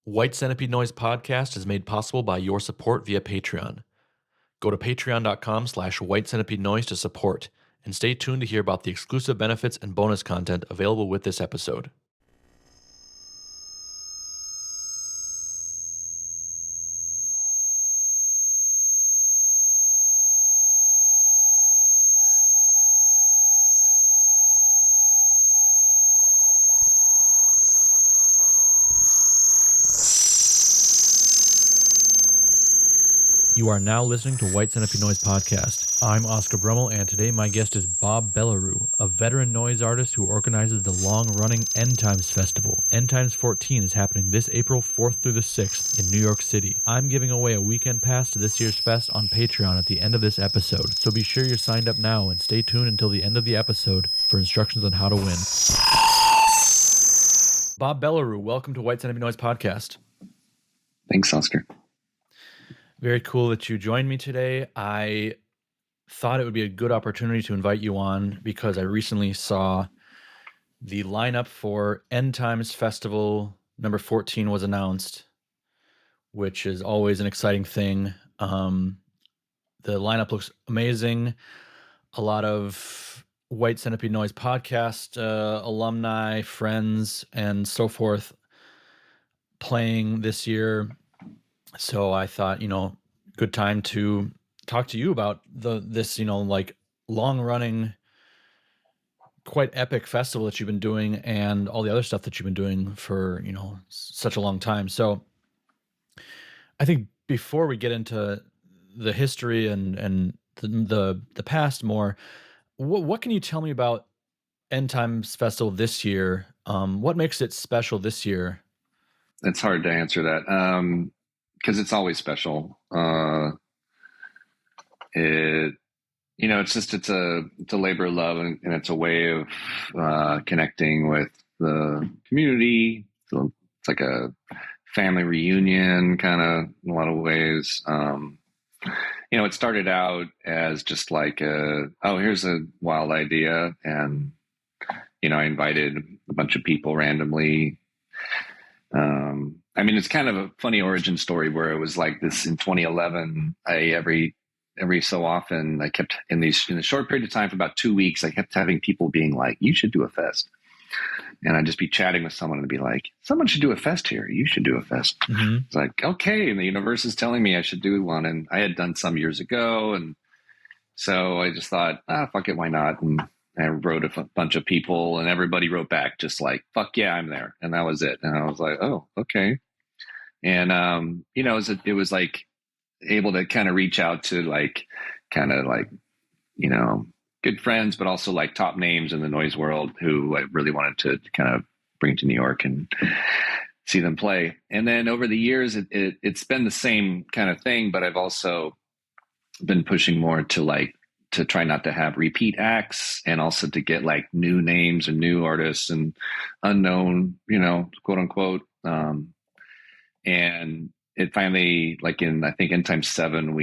White Centipede Noise Podcast is made possible by your support via Patreon. Go to patreon.com/White Centipede Noise to support, and stay tuned to hear about the exclusive benefits and bonus content available with this episode. You are now listening to White Centipede Noise Podcast. I'm Oscar Brummel, and today my guest is Bob Bellerue, a veteran noise artist who organizes the long-running Ende Tymes Festival. Ende Tymes 14 is happening this April 4th through the 6th in New York City. I'm giving away a weekend pass to this year's fest on Patreon at the end of this episode, so be sure you're signed up now and stay tuned until the end of the episode for instructions on how to win. Bob Bellerue, welcome to White Centipede Noise Podcast. Thanks, Oscar. Very cool that you joined me today. I thought it would be a good opportunity to invite you on because I recently saw the lineup for Ende Tymes Festival number 14 was announced, which is always an exciting thing. The lineup looks amazing. A lot of White Centipede Noise Podcast alumni, friends, and so forth playing this year. So I thought, good time to talk to you about this, long running, quite epic festival that you've been doing and all the other stuff that you've been doing for, such a long time. So I think before we get into the history and the past more, what can you tell me about Ende Tymes Festival this year? What makes it special this year? It's hard to answer that. Because it's always special. It's a labor of love, and it's a way of connecting with the community. So it's like a family reunion, kind of in a lot of ways. It started out as just like here's a wild idea, and I invited a bunch of people randomly. It's kind of a funny origin story where it was like this in 2011. Every so often I kept in a short period of time for about 2 weeks, I kept having people being like, you should do a fest. And I'd just be chatting with someone and be like, someone should do a fest here. You should do a fest. Mm-hmm. It's like, okay. And the universe is telling me I should do one. And I had done some years ago. And so I just thought, fuck it. Why not? And I wrote a bunch of people and everybody wrote back just like, fuck yeah, I'm there. And that was it. And I was like, oh, okay. And, it was like able to kind of reach out to good friends, but also like top names in the noise world who I really wanted to kind of bring to New York and see them play. And then over the years, it's been the same kind of thing, but I've also been pushing more to try not to have repeat acts, and also to get like new names and new artists and unknown, quote unquote. And it finally, like I think in Ende Tymes 7,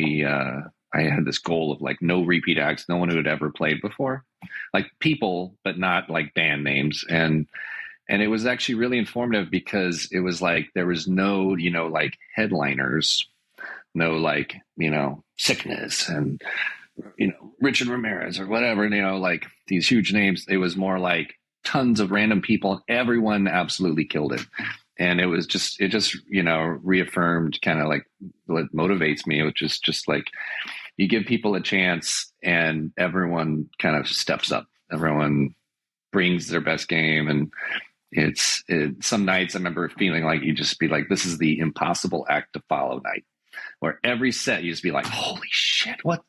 I had this goal of like no repeat acts, no one who had ever played before, like people, but not like band names. And it was actually really informative because it was like, there was no, like headliners, no like, Sickness and, Richard Ramirez or whatever, like these huge names. It was more like tons of random people. Everyone absolutely killed it. And it just reaffirmed kind of like what motivates me, which is just like, you give people a chance and everyone kind of steps up. Everyone brings their best game. And it's some nights I remember feeling like you just be like, this is the impossible act to follow night, where every set you just be like, holy shit, what?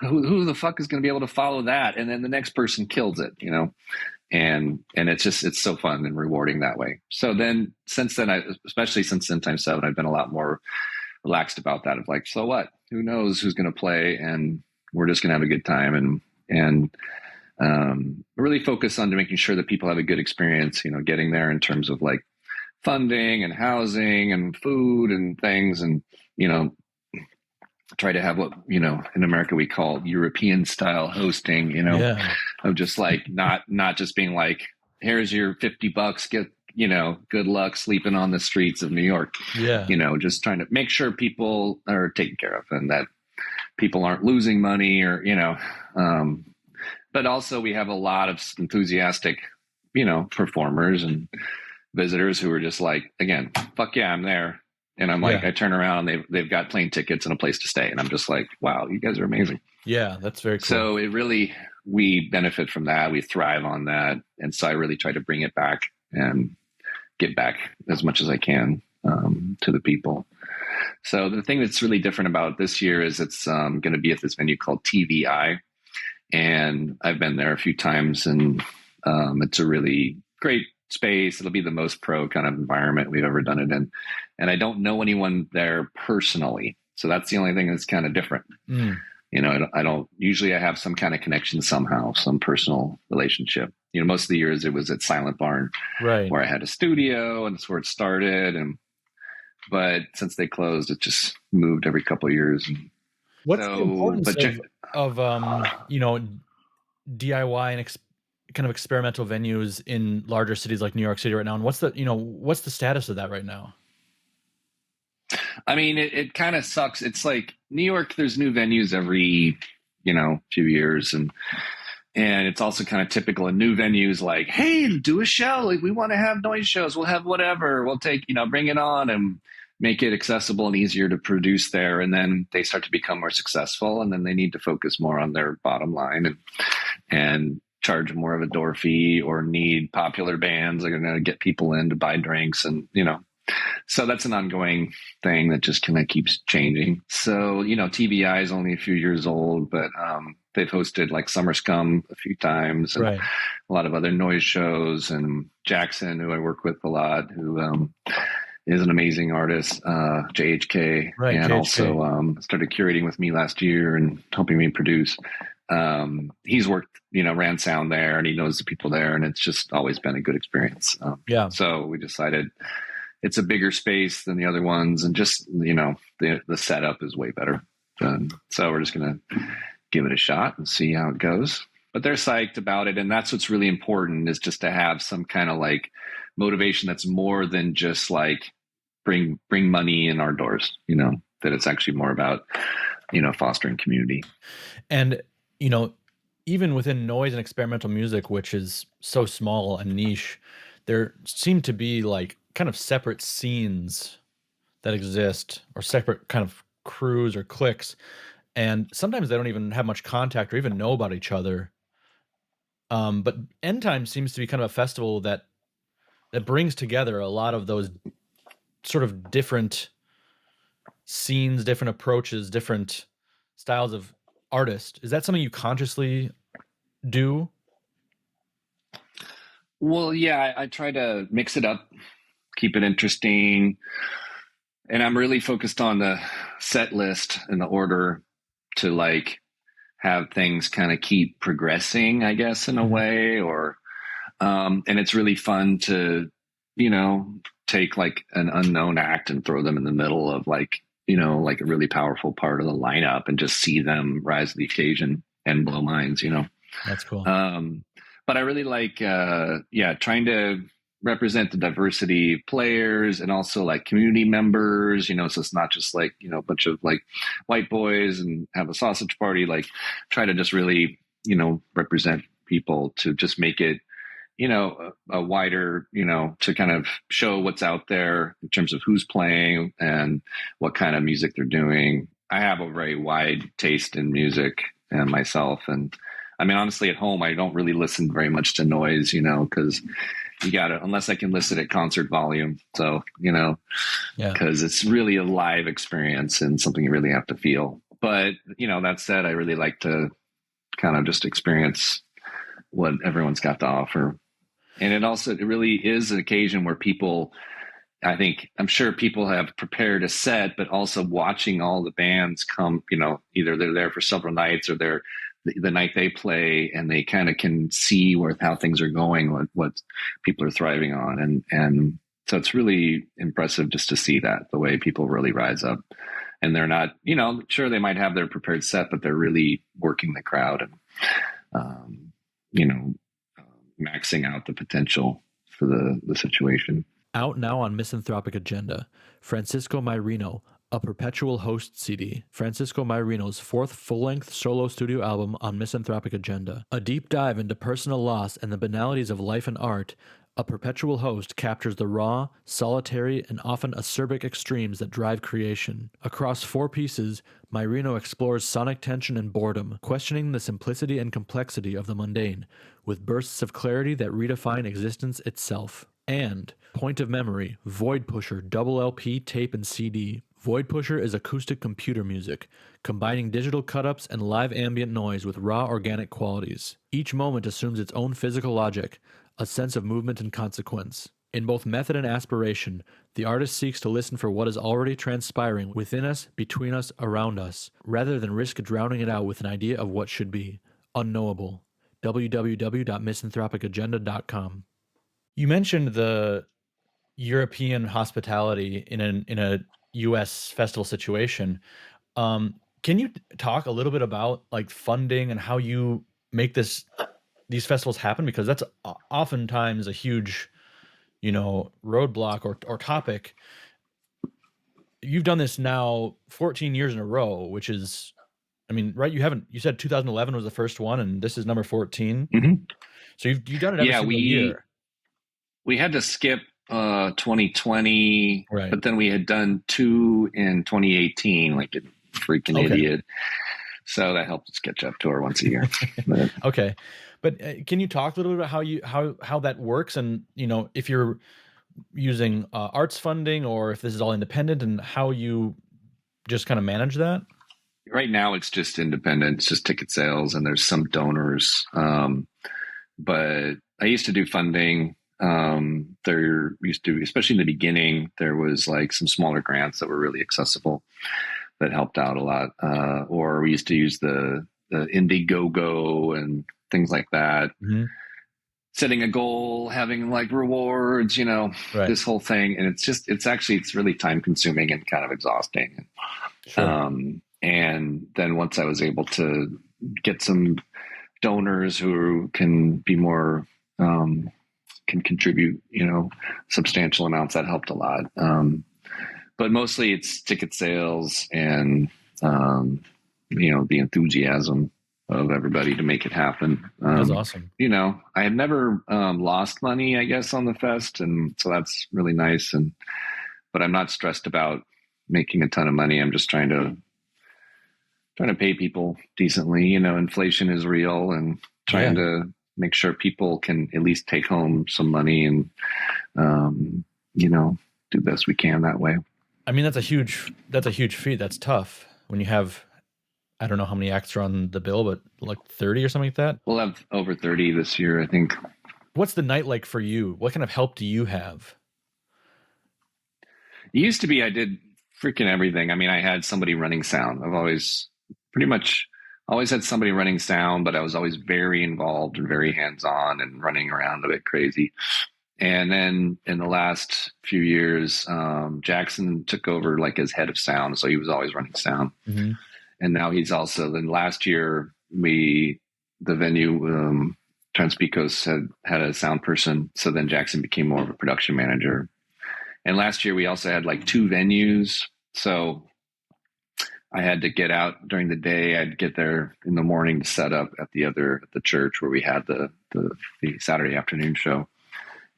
Who the fuck is going to be able to follow that? And then the next person kills it, and it's so fun and rewarding that way. So then since then, especially since Ende Tymes 7, I've been a lot more relaxed about that, of like, so what, who knows who's going to play, and we're just going to have a good time and really focus on to making sure that people have a good experience, getting there in terms of like funding and housing and food and things, and, try to have what, in America we call European style hosting, of just like, not just being like, here's your $50, good luck sleeping on the streets of New York. Yeah. Just trying to make sure people are taken care of and that people aren't losing money or, but also we have a lot of enthusiastic, performers and visitors who are just like, again, fuck yeah, I'm there. And I'm like, Yeah. I turn around, they've got plane tickets and a place to stay. And I'm just like, wow, you guys are amazing. Yeah, that's very cool. So we benefit from that. We thrive on that. And so I really try to bring it back and get back as much as I can to the people. So the thing that's really different about this year is it's going to be at this venue called TVI. And I've been there a few times, and it's a really great space. It'll be the most pro kind of environment we've ever done it in. And I don't know anyone there personally. So that's the only thing that's kind of different. I don't usually I have some kind of connection somehow, some personal relationship. Most of the years it was at Silent Barn, right, where I had a studio, and that's where it started. But since they closed, it just moved every couple of years. What's the importance of DIY and kind of experimental venues in larger cities like New York City right now? And what's the status of that right now? I mean, it kind of sucks. It's like New York, there's new venues every, few years. And it's also kind of typical in new venues, like, hey, do a show. Like, we want to have noise shows. We'll have whatever. We'll take, bring it on and make it accessible and easier to produce there. And then they start to become more successful. And then they need to focus more on their bottom line and charge more of a door fee, or need popular bands that are going to get people in to buy drinks. And, so that's an ongoing thing that just kind of keeps changing. So, TVI is only a few years old, but they've hosted like Summer Scum a few times, and right, a lot of other noise shows. And Jackson, who I work with a lot, who is an amazing artist, JHK, right, and JHK. Also started curating with me last year and helping me produce. He's worked, ran sound there, and he knows the people there, and it's just always been a good experience. Yeah. So we decided it's a bigger space than the other ones, and just, the setup is way better. So we're just going to give it a shot and see how it goes. But they're psyched about it. And that's what's really important, is just to have some kind of like motivation that's more than just like bring money in our doors, that it's actually more about, fostering community. And, even within noise and experimental music, which is so small and niche, there seem to be like kind of separate scenes that exist, or separate kind of crews or cliques. And sometimes they don't even have much contact or even know about each other. But End Tymes seems to be kind of a festival that brings together a lot of those sort of different scenes, different approaches, different styles of artist. Is that something you consciously do? Well, yeah, I try to mix it up, keep it interesting. And I'm really focused on the set list and the order to like have things kind of keep progressing, I guess, in a way, or, and it's really fun to, take like an unknown act and throw them in the middle of like, like a really powerful part of the lineup, and just see them rise to the occasion and blow minds, That's cool. But I really like, trying to represent the diversity of players, and also like community members, so it's not just like, a bunch of like white boys and have a sausage party, like try to just really, represent people, to just make it, a wider, to kind of show what's out there in terms of who's playing and what kind of music they're doing. I have a very wide taste in music and myself. And I mean, honestly, at home, I don't really listen very much to noise, because you got to, unless I can listen at concert volume. So, because it's really a live experience and something you really have to feel. But, that said, I really like to kind of just experience what everyone's got to offer. And it really is an occasion where people, I'm sure people have prepared a set, but also watching all the bands come, either they're there for several nights, or they're the night they play, and they kind of can see how things are going, what people are thriving on. And so it's really impressive just to see that, the way people really rise up, and they're not, sure, they might have their prepared set, but they're really working the crowd and, maxing out the potential for the situation. Out now on Misanthropic Agenda, Francisco Mairino, a perpetual host CD, Francisco Mairino's fourth full-length solo studio album on Misanthropic Agenda. A deep dive into personal loss and the banalities of life and art, a perpetual host captures the raw, solitary, and often acerbic extremes that drive creation. Across 4 pieces, Mairino explores sonic tension and boredom, questioning the simplicity and complexity of the mundane, with bursts of clarity that redefine existence itself. And Point of Memory, Void Pusher, double LP, tape, and CD. Void Pusher is acoustic computer music, combining digital cut-ups and live ambient noise with raw organic qualities. Each moment assumes its own physical logic, a sense of movement and consequence. In both method and aspiration, the artist seeks to listen for what is already transpiring within us, between us, around us, rather than risk drowning it out with an idea of what should be. Unknowable. www.misanthropicagenda.com. You mentioned the European hospitality in a U.S. festival situation. Can you talk a little bit about like funding and how you make these festivals happen? Because that's oftentimes a huge, roadblock or topic. You've done this now 14 years in a row, which is, right? You said 2011 was the first one, and this is number 14. Mm-hmm. So you've done it every single year. We had to skip 2020, right. But then we had done 2 in 2018, like a freaking idiot. So that helped us catch up to her once a year. Okay. But can you talk a little bit about how that works, and if you're using arts funding or if this is all independent, and how you just kind of manage that? Right now it's just independent. It's just ticket sales, and there's some donors. But I used to do funding. There used to, especially in the beginning, there was like some smaller grants that were really accessible that helped out a lot. Or we used to use the Indiegogo and things like that. Mm-hmm. Setting a goal, having like rewards, this whole thing. And it's really time consuming and kind of exhausting. Sure. And then once I was able to get some donors who can be more, can contribute, substantial amounts, that helped a lot. But mostly it's ticket sales and, the enthusiasm of everybody to make it happen. That's awesome. I had never lost money, I guess, on the fest. And so that's really nice. But I'm not stressed about making a ton of money. I'm just trying to pay people decently. Inflation is real, and trying to make sure people can at least take home some money and, do best we can that way. That's a huge feat. That's tough when you have, I don't know how many acts are on the bill, but like 30 or something like that. We'll have over 30 this year, I think. What's the night like for you? What kind of help do you have? It used to be, I did freaking everything. I had somebody running sound. I've always had somebody running sound, but I was always very involved and very hands-on and running around a bit crazy. And then in the last few years, Jackson took over like as head of sound. So he was always running sound. Mm-hmm. And now he's also, then last year the venue, Transpicos had a sound person. So then Jackson became more of a production manager. And last year we also had like 2 venues. So I had to get out during the day. I'd get there in the morning to set up at the church where we had the Saturday afternoon show,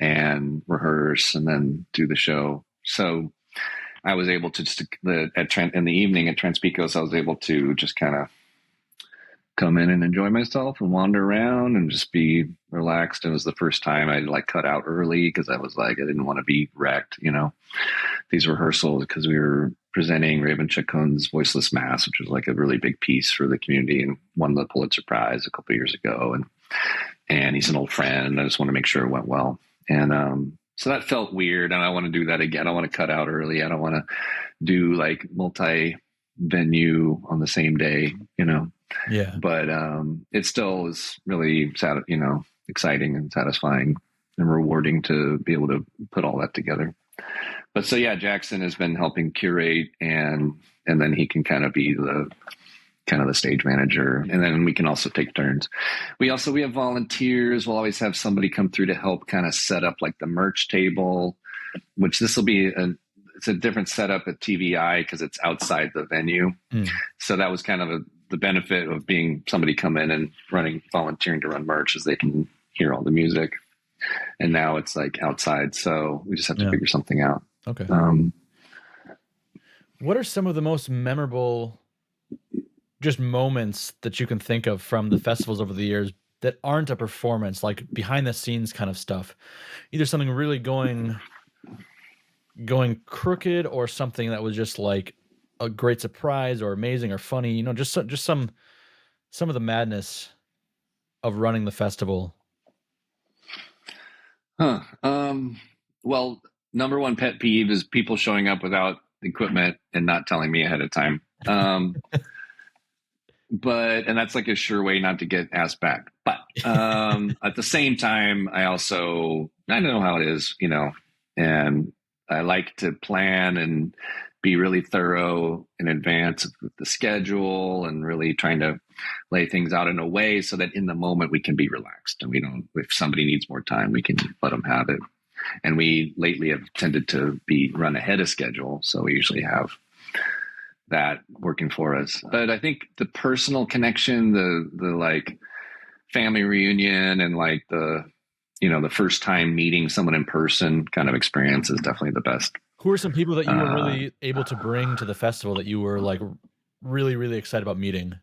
and rehearse and then do the show. So I was able to in the evening at Transpicos, I was able to just kind of come in and enjoy myself and wander around and just be relaxed. It was the first time I like cut out early because I was like, I didn't want to be wrecked, these rehearsals, because we were presenting Raven Chacon's Voiceless Mass, which was like a really big piece for the community and won the Pulitzer Prize a couple of years ago. And he's an old friend. I just want to make sure it went well. And, so that felt weird, and I want to do that again. I want to cut out early. I don't want to do like multi-venue on the same day, Yeah. But it still is really exciting and satisfying and rewarding to be able to put all that together. But so Jackson has been helping curate, and then he can kind of be kind of the stage manager, and then we can also take turns. We have volunteers. We'll always have somebody come through to help kind of set up like the merch table, which this will be it's a different setup at TVI because it's outside the venue. So that was kind of the benefit of being somebody come in and volunteering to run merch, is they can hear all the music. And now it's like outside, so we just have to figure something out. Okay. What are some of the most memorable just moments that you can think of from the festivals over the years that aren't a performance, like behind the scenes kind of stuff? Either something really going crooked, or something that was just like a great surprise or amazing or funny, just some of the madness of running the festival. Well, number one pet peeve is people showing up without equipment and not telling me ahead of time. And that's like a sure way not to get asked back. But at the same time, I know how it is, and I like to plan and be really thorough in advance with the schedule, and really trying to lay things out in a way so that in the moment we can be relaxed, and if somebody needs more time, we can let them have it. And we lately have tended to run ahead of schedule, so we usually have that working for us. But I think the personal connection, the like family reunion, and like the first time meeting someone in person kind of experience is definitely the best. Who are some people that you were really able to bring to the festival that you were like really, really excited about meeting?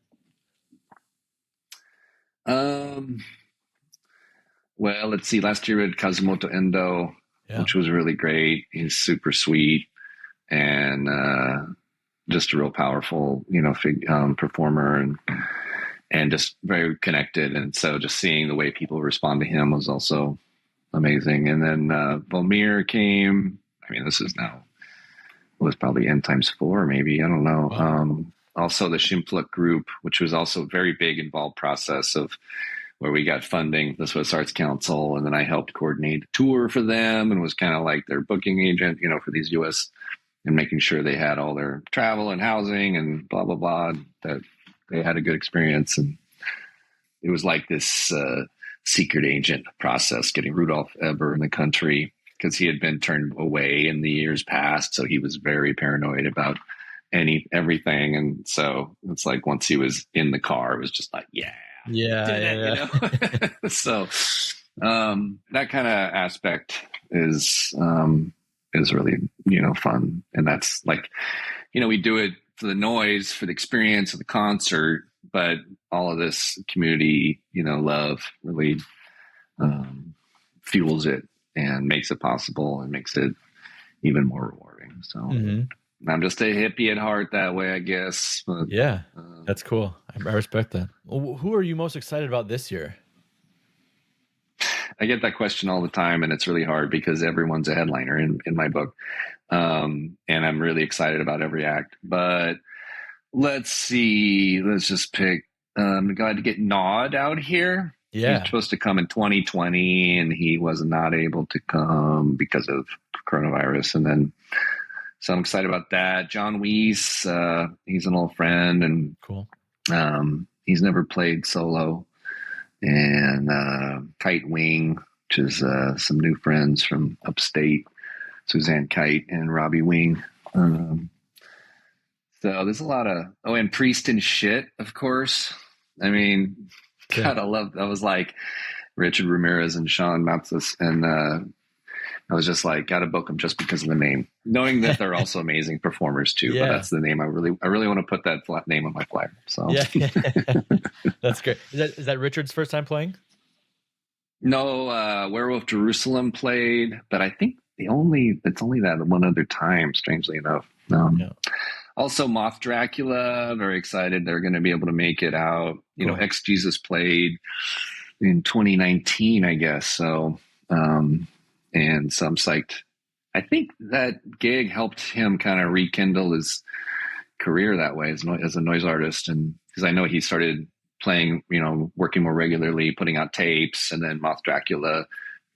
Well, let's see. Last year we had Kazumoto Endo, which was really great. He's super sweet and just a real powerful, performer, and just very connected. And so just seeing the way people respond to him was also amazing. And then Volmir came. I mean, this is now, it was probably Ende Tymes 4, maybe. I don't know. Wow. Also the Shimpluk group, which was also a very big involved process of where we got funding, the Swiss Arts Council, and then I helped coordinate a tour for them and was kind of like their booking agent, for these U.S. and making sure they had all their travel and housing and blah, blah, blah, that they had a good experience. And it was like this secret agent process, getting Rudolf Eber in the country, because he had been turned away in the years past. So he was very paranoid about everything. And so it's like once he was in the car, it was just like, yeah. So that kind of aspect is really, fun. And that's like, we do it for the noise, for the experience of the concert, but all of this community, love really fuels it and makes it possible and makes it even more rewarding. So I'm just a hippie at heart that way, I guess. But, that's cool. I respect that. Well, who are you most excited about this year? I get that question all the time, and it's really hard because everyone's a headliner in my book. And I'm really excited about every act. But let's see. Let's just pick. I'm glad to get Nod out here. Yeah. He was supposed to come in 2020, and he was not able to come because of coronavirus. And then, so I'm excited about that. John Weiss, he's an old friend, and cool. He's never played solo. And Kite Wing, which is some new friends from upstate, Suzanne Kite and Robbie Wing. So there's a lot of, and Priest and Shit, of course. I mean, God, I was like Richard Ramirez and Sean Mathis, and I was just like, gotta book them just because of the name, knowing that they're also amazing performers too. But that's the name I really want to put that flat name on my flyer. So that's great. Is that Richard's first time playing? No, Werewolf Jerusalem played, but I think it's only that one other time, strangely enough. Also Moth Dracula, very excited they're going to be able to make it out. Ex Jesus played in 2019, I guess. So, and so I'm psyched. I think that gig helped him kind of rekindle his career that way as a noise artist. And because I know he started playing, working more regularly, putting out tapes, and then Moth Dracula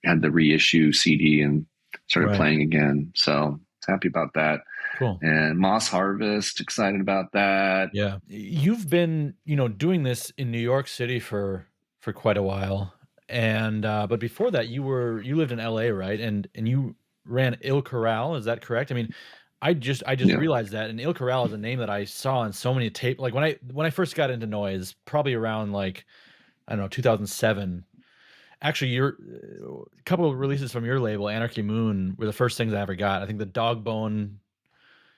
had the reissue CD and started playing again. So happy about that. Cool. And Moss Harvest, excited about that. Yeah. You've been, doing this in New York City for quite a while. And but before that you lived in LA, right? And you ran Il Corral, is that correct? I mean, I just Yeah. realized that, and Il Corral is a name that I saw on so many tape, like when I first got into noise, probably around like, I don't know, 2007. Actually, your a couple of releases from your label, Anarchy Moon, were the first things I ever got. I think the Dogbone,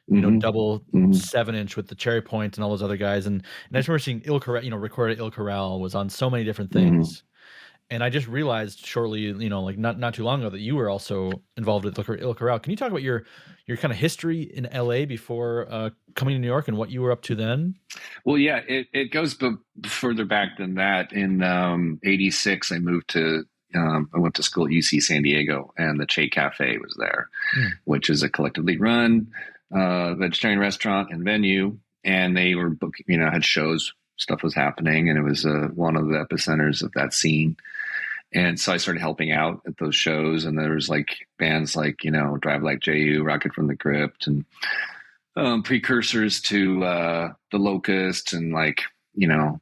Hmm. double Hmm. 7-inch with the Cherry Point and all those other guys, and I just remember seeing Il Corral, recorded Il Corral was on so many different Hmm. things, and I just realized shortly, like not too long ago, that you were also involved with Il Corral. Can you talk about your kind of history in LA before coming to New York and what you were up to then? Well, yeah, it goes further back than that. In '86, I moved to I went to school at UC San Diego, and the Che Cafe was there, Mm, which is a collectively run vegetarian restaurant and venue. And they were had shows, stuff was happening, and it was one of the epicenters of that scene. And so I started helping out at those shows, and there was like bands like Drive Like Ju, Rocket from the Crypt, and precursors to the Locust, and like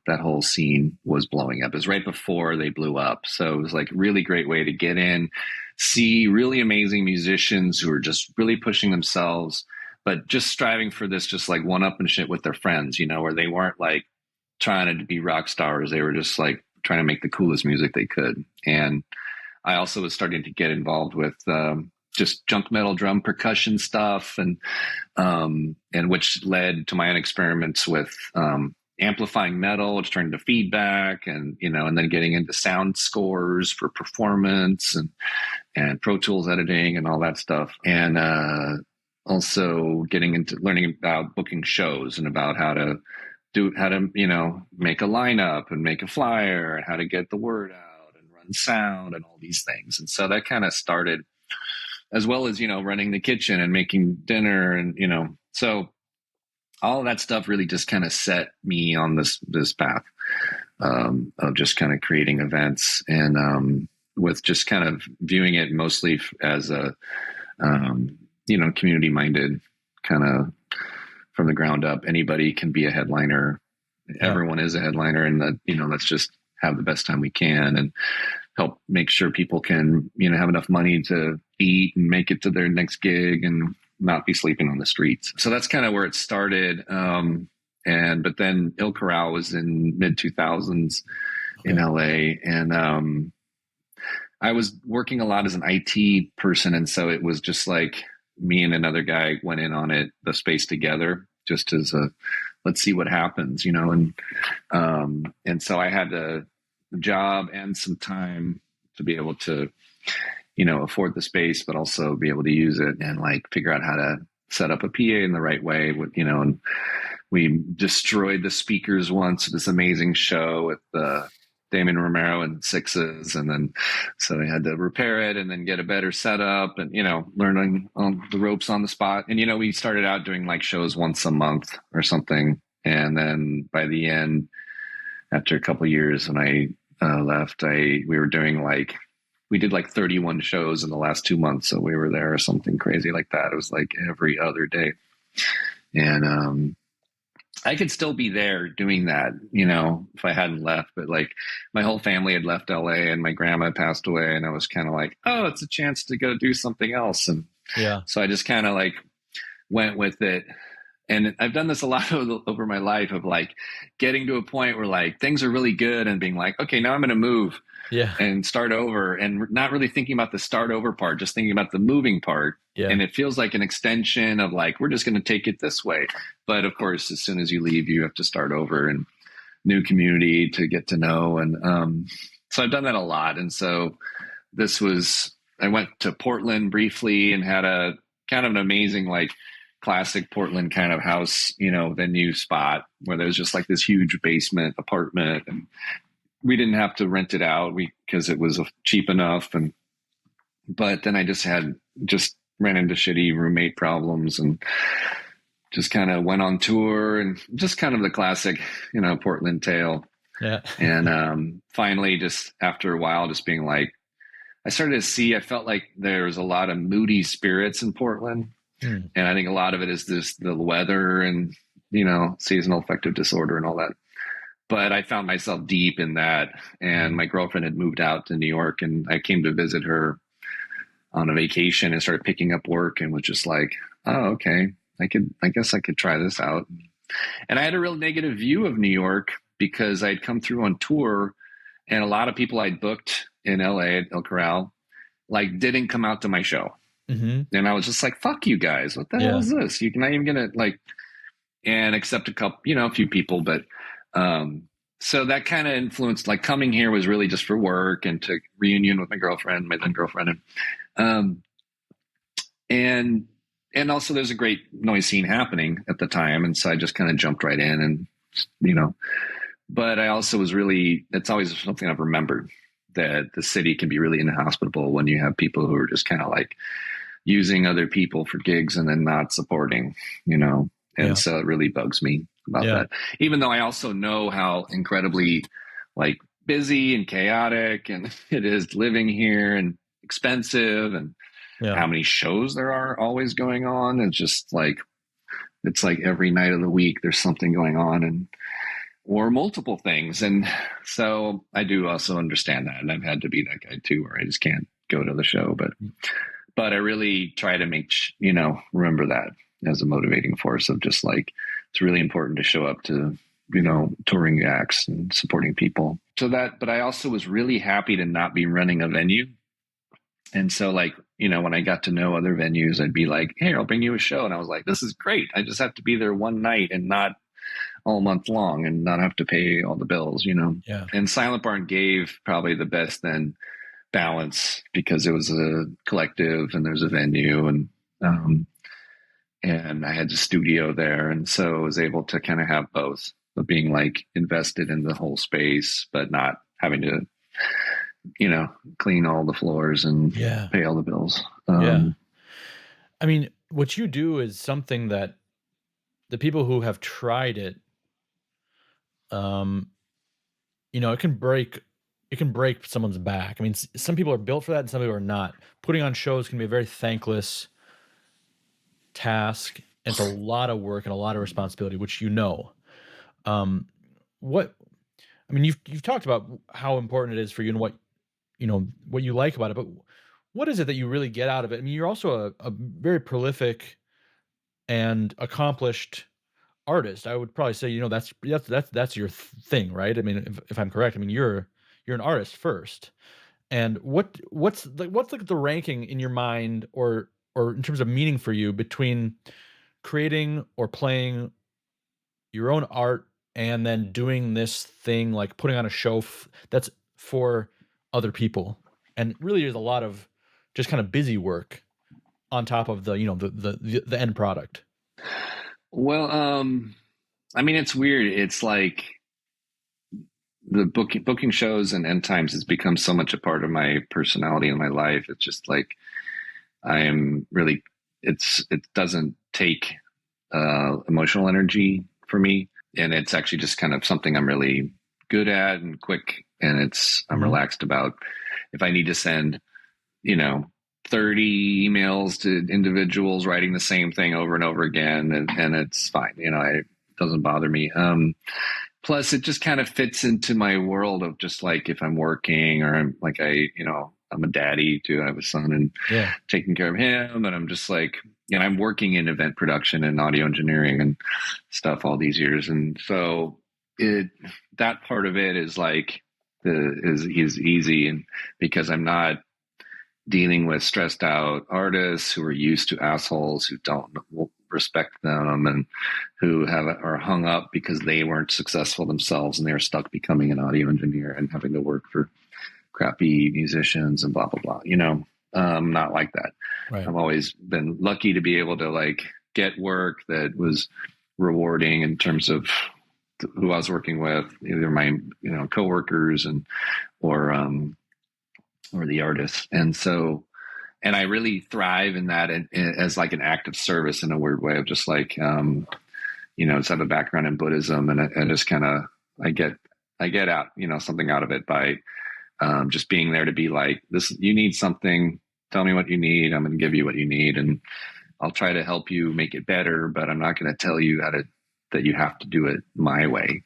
that whole scene was blowing up. It was right before they blew up, so it was like a really great way to get in, see really amazing musicians who are just really pushing themselves, but just striving for this, just like one up and shit with their friends, where they weren't like trying to be rock stars. They were just like trying to make the coolest music they could. And I also was starting to get involved with just junk metal drum percussion stuff, and which led to my own experiments with amplifying metal, which turned into feedback, and then getting into sound scores for performance, and Pro Tools editing and all that stuff, and also getting into learning about booking shows and about how to make a lineup and make a flyer, and how to get the word out and run sound and all these things. And so that kind of started, as well as running the kitchen and making dinner, and so all of that stuff really just kind of set me on this path of just kind of creating events, and with just kind of viewing it mostly as a community minded kind of from the ground up. Anybody can be a headliner. yeah. Everyone is a headliner, and that let's just have the best time we can, and help make sure people can have enough money to eat and make it to their next gig and not be sleeping on the streets. So that's kind of where it started. But then Il Corral was in mid 2000s in Okay. LA, and I was working a lot as an IT person, and so it was just like me and another guy went in on it, the space together, just as a let's see what happens, and so I had a job and some time to be able to afford the space, but also be able to use it and like figure out how to set up a PA in the right way with and we destroyed the speakers once at this amazing show with Damon Romero and Sixes, and then so we had to repair it and then get a better setup, and learning the ropes on the spot. And we started out doing like shows once a month or something, and then by the end, after a couple of years, when I left, we were doing like we did like 31 shows in the last 2 months, so we were there or something crazy like that. It was like every other day, and I could still be there doing that, if I hadn't left. But like my whole family had left LA, and my grandma passed away, and I was kind of like, oh, it's a chance to go do something else. And Yeah. so I just kind of like went with it. And I've done this a lot over my life, of like getting to a point where like things are really good and being like, okay, now I'm going to move Yeah. and start over, and not really thinking about the start over part, just thinking about the moving part. Yeah. And it feels like an extension of like, we're just going to take it this way. But of course, as soon as you leave, you have to start over, and new community to get to know. And so I've done that a lot. And so I went to Portland briefly and had a kind of an amazing, like classic Portland kind of house, venue spot where there's just like this huge basement apartment, and we didn't have to rent it out because it was cheap enough. But then I just ran into shitty roommate problems, and just kind of went on tour, and just kind of the classic, Portland tale. Yeah. And finally, just after a while, just being like, I felt like there was a lot of moody spirits in Portland. Hmm. And I think a lot of it is this, the weather and, seasonal affective disorder and all that. But I found myself deep in that. And my girlfriend had moved out to New York, and I came to visit her on a vacation and started picking up work, and was just like, oh, okay, I guess I could try this out. And I had a real negative view of New York because I'd come through on tour, and a lot of people I'd booked in LA at El Corral, like, didn't come out to my show. Mm-hmm. And I was just like, fuck you guys. What the hell is this? You're not even going to like, and accept a couple, a few people. But so that kind of influenced, like, coming here was really just for work and to reunion with my then girlfriend. And also there's a great noise scene happening at the time. And so I just kind of jumped right in and, but I also was really, it's always something I've remembered, that the city can be really inhospitable when you have people who are just kind of like using other people for gigs and then not supporting, and so it really bugs me about that. Even though I also know how incredibly, like, busy and chaotic and it is living here, and expensive, and how many shows there are always going on. It's just like, it's like every night of the week there's something going on, or multiple things. And so I do also understand that. And I've had to be that guy too, where I just can't go to the show, but I really try to make, remember that as a motivating force of just like, it's really important to show up to, touring acts and supporting people. So that, but I also was really happy to not be running a venue. And so, like, when I got to know other venues, I'd be like, hey, I'll bring you a show. And I was like, this is great. I just have to be there one night and not all month long, and not have to pay all the bills, And Silent Barn gave probably the best then balance, because it was a collective and there's a venue, and I had the studio there. And so I was able to kind of have both of being like invested in the whole space, but not having to, clean all the floors and pay all the bills. I mean, what you do is something that the people who have tried it, it can break someone's back. I mean, some people are built for that and some people are not. Putting on shows can be a very thankless task. It's a lot of work and a lot of responsibility, which you've talked about how important it is for you and what you like about it, but what is it that you really get out of it? I mean, you're also a very prolific and accomplished artist. I would probably say, that's your thing, right? I mean, if I'm correct, I mean, you're an artist first. And what's the ranking in your mind, or in terms of meaning for you, between creating or playing your own art and then doing this thing, like putting on a show that's for other people? And really there's a lot of just kind of busy work on top of the end product. Well, I mean, it's weird. It's like the booking shows and End Times has become so much a part of my personality and my life. It's just like, I am really, it doesn't take emotional energy for me. And it's actually just kind of something I'm really good at and quick. And I'm relaxed about. If I need to send, 30 emails to individuals writing the same thing over and over again, and it's fine. It doesn't bother me. Plus it just kind of fits into my world of just like, if I'm working or I'm like, I'm a daddy too. I have a son and taking care of him. And I'm just like, I'm working in event production and audio engineering and stuff all these years. And so that part of it is like, is easy. And because I'm not dealing with stressed out artists who are used to assholes who don't respect them and who are hung up because they weren't successful themselves and they're stuck becoming an audio engineer and having to work for crappy musicians and blah, blah, blah. Not like that. Right. I've always been lucky to be able to like get work that was rewarding in terms of who I was working with, either my, coworkers or the artists. And so, and I really thrive in that as like an act of service in a weird way of just like, just have a background in Buddhism and just kind of, I get out, something out of it by just being there to be like, this, you need something, tell me what you need. I'm going to give you what you need. I'll try to help you make it better, but I'm not going to tell you that you have to do it my way,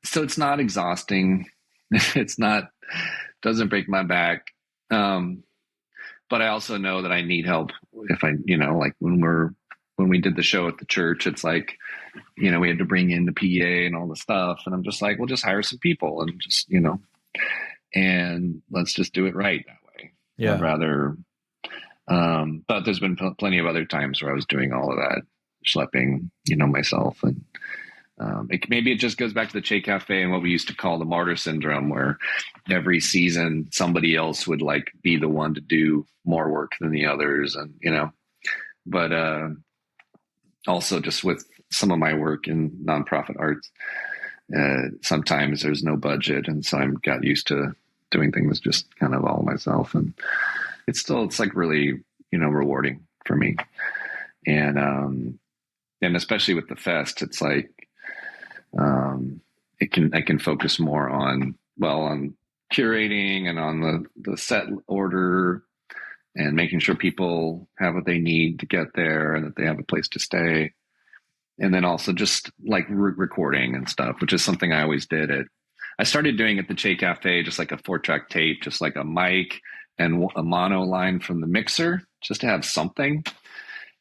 So it's not exhausting. It's not, doesn't break my back. But I also know that I need help if I, like when we did the show at the church, it's like, we had to bring in the PA and all the stuff. And I'm just like, we'll just hire some people and just, and let's just do it right that way. Yeah. I'd rather, but there's been plenty of other times where I was doing all of that schlepping, myself. And maybe it just goes back to the Che Cafe and what we used to call the martyr syndrome, where every season somebody else would like be the one to do more work than the others. And, but also just with some of my work in nonprofit arts, sometimes there's no budget. And so I got used to doing things just kind of all myself. And it's like really, rewarding for me. And especially with the fest, it's like, I can focus more on curating and on the set order and making sure people have what they need to get there and that they have a place to stay. And then also just like recording and stuff, which is something I always did. I started doing at the Che Cafe, just like a 4-track tape, just like a mic and a mono line from the mixer, just to have something.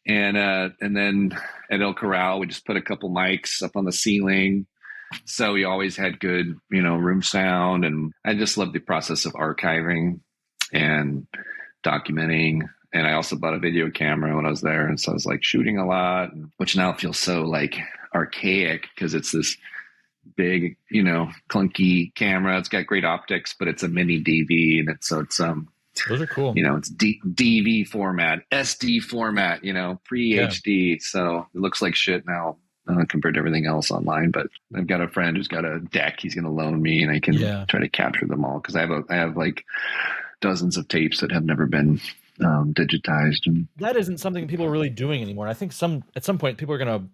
And then at El Corral, we just put a couple mics up on the ceiling. So we always had good, room sound. And I just love the process of archiving and documenting. And I also bought a video camera when I was there. And so I was like shooting a lot, which now feels so like archaic because it's this big, clunky camera. It's got great optics, but it's a mini DV. And it's those are cool. It's DV format, SD format, pre-HD. So it looks like shit now compared to everything else online. But I've got a friend who's got a deck he's going to loan me, and I can try to capture them all because I have like dozens of tapes that have never been digitized. And that isn't something people are really doing anymore. I think at some point people are going to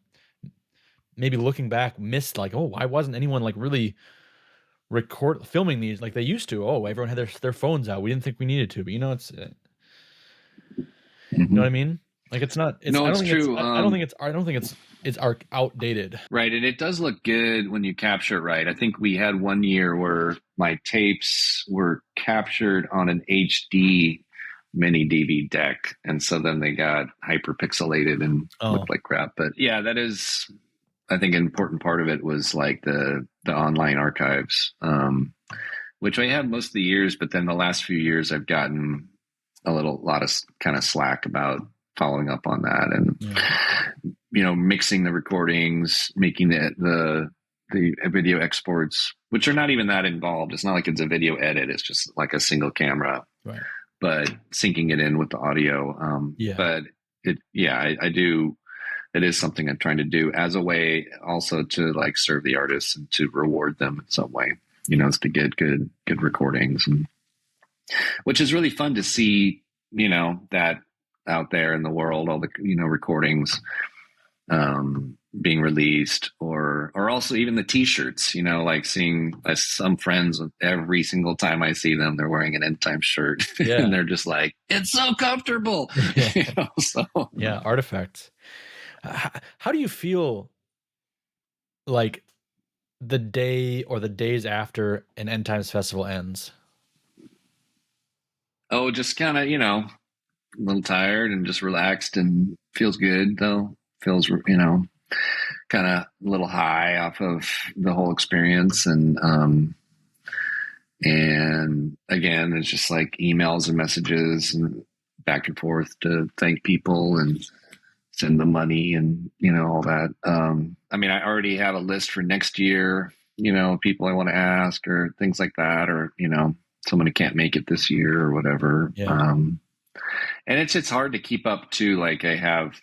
maybe looking back miss like, oh, why wasn't anyone like really filming these like they used to? Oh, everyone had their phones out. We didn't think we needed to, but it's you know what I mean? Like it's not. No, it's true. I don't think it's outdated. Right, and it does look good when you capture it right. I think we had one year where my tapes were captured on an HD mini DV deck, and so then they got hyperpixelated and looked like crap. But yeah, that is, I think, an important part of it was like the online archives, which I had most of the years, but then the last few years I've gotten a lot of kind of slack about following up on that and mixing the recordings, making the video exports, which are not even that involved. It's not like it's a video edit. It's just like a single camera, right? But syncing it in with the audio. But I do. It is something I'm trying to do as a way also to like serve the artists and to reward them in some way, is to get good recordings, and which is really fun to see, that out there in the world, all the, recordings, being released or also even the t-shirts, like seeing some friends every single time I see them, they're wearing an End Tymes shirt and they're just like, it's so comfortable. Artifacts. How do you feel like the day or the days after an End Tymes festival ends? Oh, just kind of, a little tired and just relaxed, and feels good though. Feels, kind of a little high off of the whole experience. And again, it's just like emails and messages and back and forth to thank people and send the money and, all that. I mean, I already have a list for next year, people I want to ask or things like that, or, someone who can't make it this year or whatever. And it's hard to keep up to, like, I have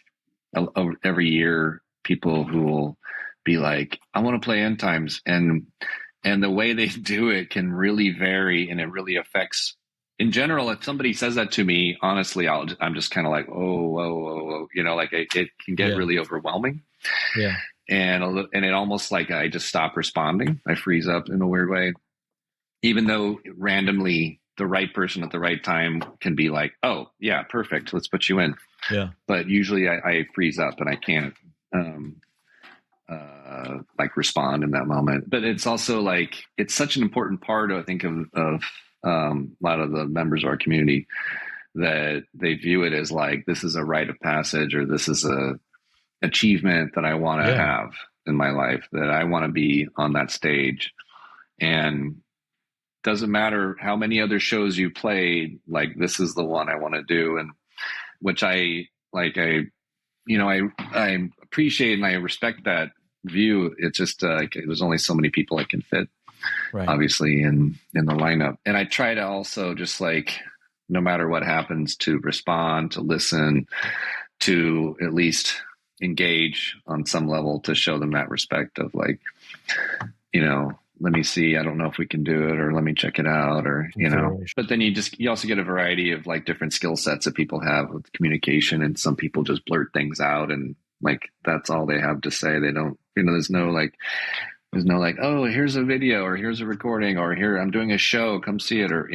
every year people who will be like, I want to play End Tymes, and the way they do it can really vary, and it really affects. In general, if somebody says that to me, honestly, I'm just kind of like, whoa, like it can get really overwhelming. Yeah. And it almost like I just stop responding. I freeze up in a weird way, even though randomly the right person at the right time can be like, oh yeah, perfect, let's put you in. Yeah. But usually I freeze up and I can't like respond in that moment. But it's also like, it's such an important part, I think, of a lot of the members of our community, that they view it as like, this is a rite of passage, or this is a achievement that I want to Yeah. have in my life, that I want to be on that stage. And doesn't matter how many other shows you played, like, this is the one I want to do. And which I like, I appreciate and I respect that view. It's just there's only so many people I can fit, Right. obviously, in the lineup. And I try to also just like, no matter what happens, to respond, to listen, to at least engage on some level, to show them that respect of like, let me see, I don't know if we can do it, or let me check it out, or, but then you also get a variety of like different skill sets that people have with communication. And some people just blurt things out, and like, that's all they have to say. They don't, there's no like, oh, here's a video, or here's a recording, or here, I'm doing a show, come see it. Or,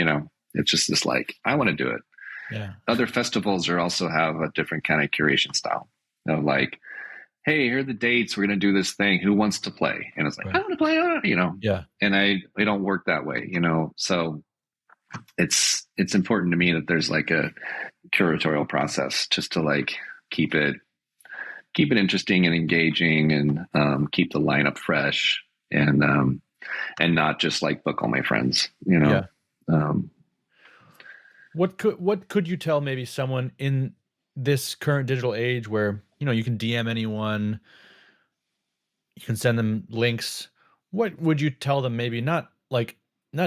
it's just this like, I want to do it. Yeah. Other festivals also have a different kind of curation style of like, hey, here are the dates, we're going to do this thing, who wants to play? And it's like, right. I want to play, Yeah. And I don't work that way, so it's important to me that there's like a curatorial process, just to like keep it interesting and engaging, and keep the lineup fresh, and not just like book all my friends, Yeah. What could you tell maybe someone in this current digital age where, you can DM anyone, you can send them links? What would you tell them? Maybe not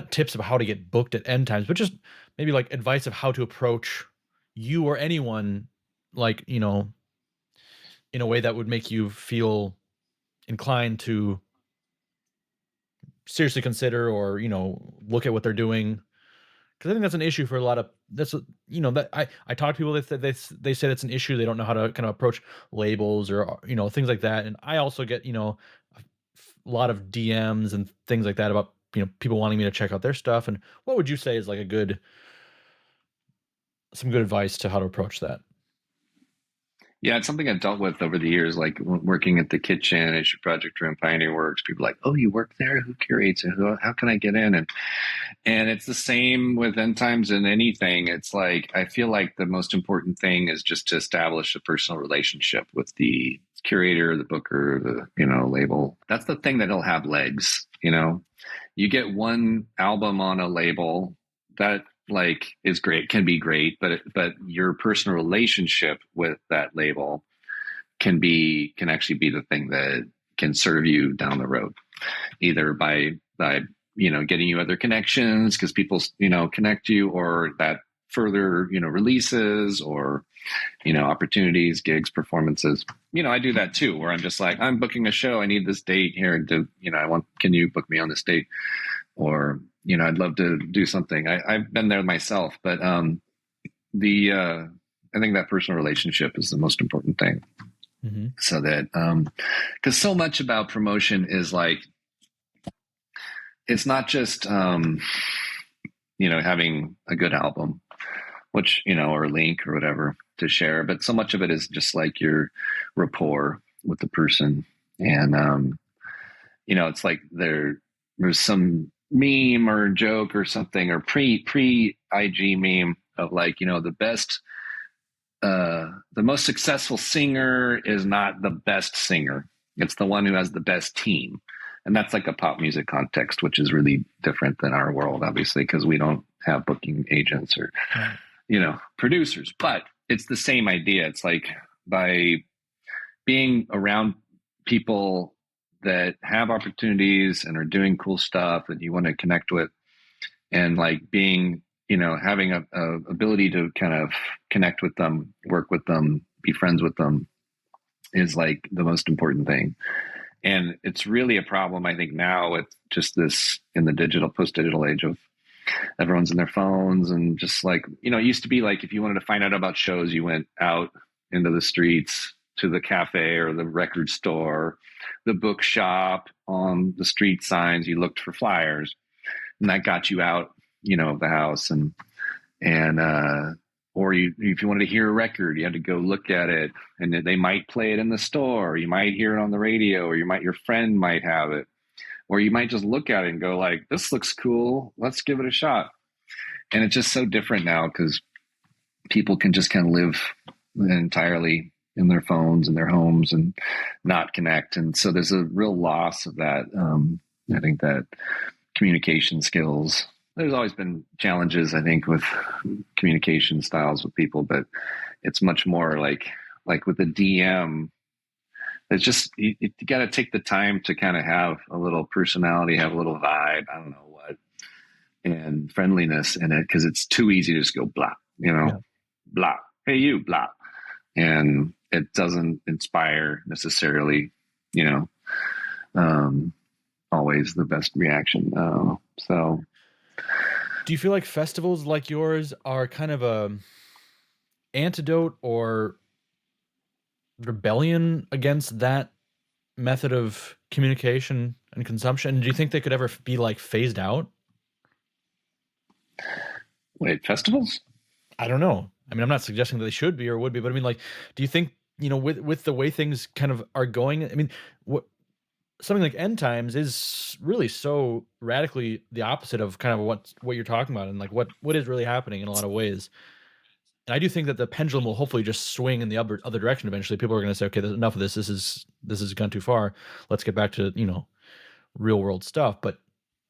tips of how to get booked at End Times, but just maybe like advice of how to approach you or anyone, like, in a way that would make you feel inclined to seriously consider, or, look at what they're doing. Because I think that's an issue for a lot of, that I talk to people that they say that's an issue. They don't know how to kind of approach labels, or, things like that. And I also get, a lot of DMs and things like that about, people wanting me to check out their stuff. And what would you say is like some good advice to how to approach that? Yeah, it's something I've dealt with over the years, like working at the kitchen, at your project room, Pioneer Works. People are like, oh, you work there? Who curates it? How can I get in? And it's the same with End Times and anything. It's like, I feel like the most important thing is just to establish a personal relationship with the curator, the booker, the, label. That's the thing that'll have legs. You get one album on a label that like is great, can be great, but your personal relationship with that label can actually be the thing that can serve you down the road, either by getting you other connections because people connect you, or that further releases, or opportunities, gigs, performances. I do that too, where I'm just like, I'm booking a show, I need this date here to can you book me on this date? Or I'd love to do something. I've been there myself, but I think that personal relationship is the most important thing. Mm-hmm. So that because so much about promotion is like, it's not just having a good album, which or a link or whatever to share, but so much of it is just like your rapport with the person. And it's like there's some meme or joke or something, or pre IG meme of like, the best the most successful singer is not the best singer, it's the one who has the best team. And that's like a pop music context, which is really different than our world, obviously, because we don't have booking agents or producers. But it's the same idea. It's like, by being around people that have opportunities and are doing cool stuff that you want to connect with, and like being, having a ability to kind of connect with them, work with them, be friends with them, is like the most important thing. And it's really a problem, I think, now with just this, in the post-digital age of everyone's in their phones, and just like, it used to be like, if you wanted to find out about shows, you went out into the streets to the cafe or the record store, the bookshop, on the street signs, you looked for flyers, and that got you out of the house, and or if you wanted to hear a record, you had to go look at it, and they might play it in the store, or you might hear it on the radio, or your friend might have it, or you might just look at it and go like, this looks cool, let's give it a shot. And it's just so different now because people can just kind of live entirely in their phones and their homes and not connect. And so there's a real loss of that. I think that communication skills, there's always been challenges, I think, with communication styles with people, but it's much more like with the DM, it's just, you got to take the time to kind of have a little personality, have a little vibe, I don't know what, and friendliness in it, because it's too easy to just go blah, blah, hey you, blah, and it doesn't inspire necessarily, always the best reaction. So do you feel like festivals like yours are kind of a antidote or rebellion against that method of communication and consumption? Do you think they could ever be like phased out? wait, festivals? I don't know. I mean, I'm not suggesting that they should be or would be, but I mean, like, do you think, with the way things kind of are going, I mean, what something like End Times is really so radically the opposite of kind of what you're talking about, and like what is really happening in a lot of ways. And I do think that the pendulum will hopefully just swing in the other direction eventually. People are going to say, okay, there's enough of this. This has gone too far. Let's get back to real world stuff. But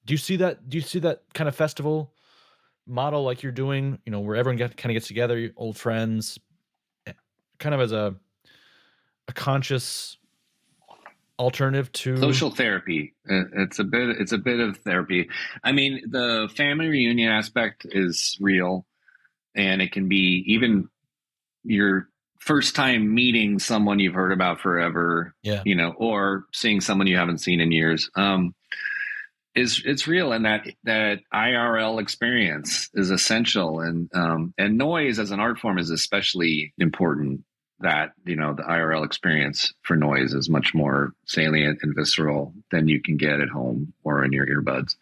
do you see that? Do you see that kind of festival model like you're doing? Where everyone kind of gets together, old friends, kind of as a conscious alternative to social therapy. It's a bit of therapy. I mean, the family reunion aspect is real, and it can be even your first time meeting someone you've heard about forever, yeah. Or seeing someone you haven't seen in years. It's real, and that IRL experience is essential, and noise as an art form is especially important. That the IRL experience for noise is much more salient and visceral than you can get at home or in your earbuds,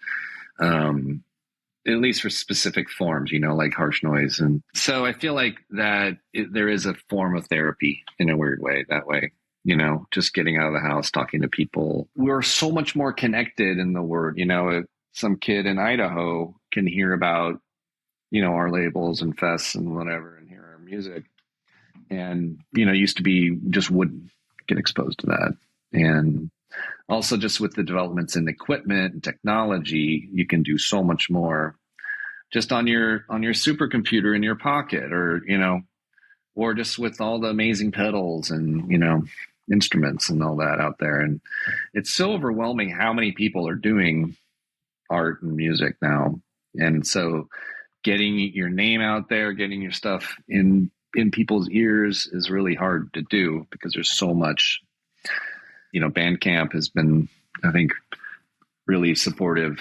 at least for specific forms, like harsh noise. And so I feel like that there is a form of therapy in a weird way that way. Just getting out of the house, talking to people. We're so much more connected in the word. If some kid in Idaho can hear about, our labels and fests and whatever, and hear our music, and, used to be just wouldn't get exposed to that. And also just with the developments in equipment and technology, you can do so much more just on your supercomputer in your pocket, or just with all the amazing pedals and, instruments and all that out there. And it's so overwhelming how many people are doing art and music now. And so getting your name out there, getting your stuff in people's ears is really hard to do because there's so much. Bandcamp has been, I think, really supportive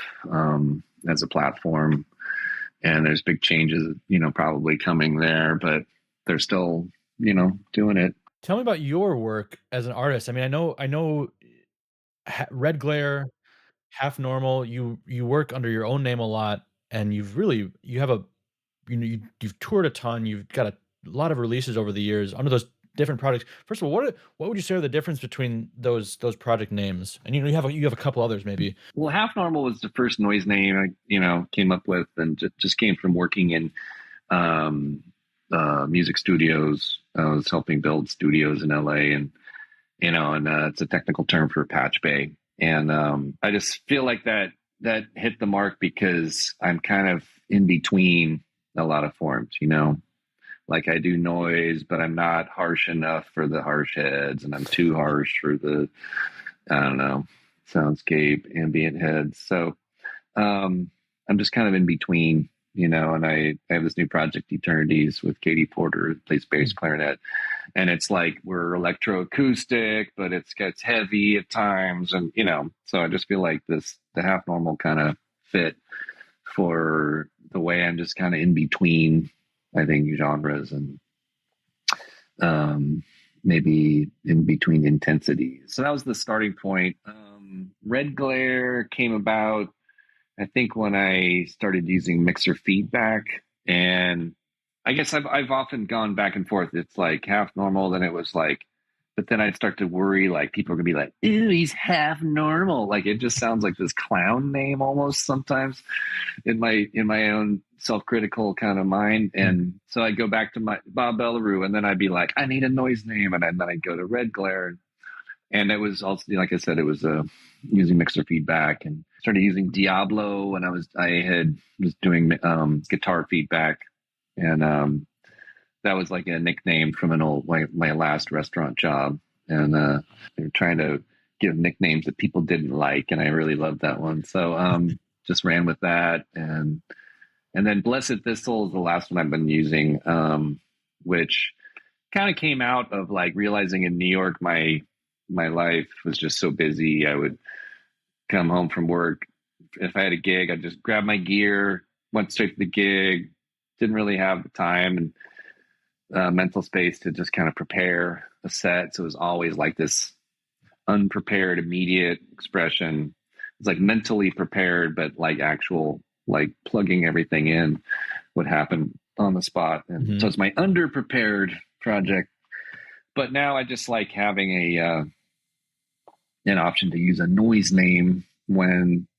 as a platform, and there's big changes, probably coming there, but they're still, doing it. Tell me about your work as an artist. I mean, I know Red Glare, Half Normal, you work under your own name a lot, and you have a you've toured a ton, you've got a lot of releases over the years under those different projects. First of all, what would you say are the difference between those project names? And you have a couple others maybe. Well, Half Normal was the first noise name I came up with, and just came from working in music studios. I was helping build studios in LA, and it's a technical term for patch bay. And I just feel like that hit the mark because I'm kind of in between a lot of forms, like I do noise, but I'm not harsh enough for the harsh heads, and I'm too harsh for the, I don't know, soundscape ambient heads. So I'm just kind of in between, and I have this new project, Eternities, with Katie Porter, who plays bass clarinet. And it's like we're electroacoustic, but it gets heavy at times. And, so I just feel like the Half Normal kind of fit for the way I'm just kind of in between, I think, genres, and maybe in between intensities. So that was the starting point. Red Glare came about, I think when I started using mixer feedback, and I guess I've often gone back and forth. It's like half normal, then it was like, but then I'd start to worry like people are gonna be like, "Ew, he's half normal." Like it just sounds like this clown name almost sometimes in my own self-critical kind of mind. And so I'd go back to my Bob Bellerue, and then I'd be like, I need a noise name, and then I'd go to Red Glare. And it was also, like I said, it was using mixer feedback, and started using Diablo when was doing guitar feedback, and that was like a nickname from an old my last restaurant job, and they were trying to give nicknames that people didn't like, and I really loved that one, so just ran with that, and then Blessed Thistle is the last one I've been using, which kind of came out of like realizing in New York my life was just so busy. I would come home from work. If I had a gig, I'd just grab my gear, went straight to the gig, didn't really have the time and mental space to just kind of prepare a set. So it was always like this unprepared, immediate expression. It's like mentally prepared, but like actual, like plugging everything in would happen on the spot. And so it's my underprepared project. But now I just like having an option to use a noise name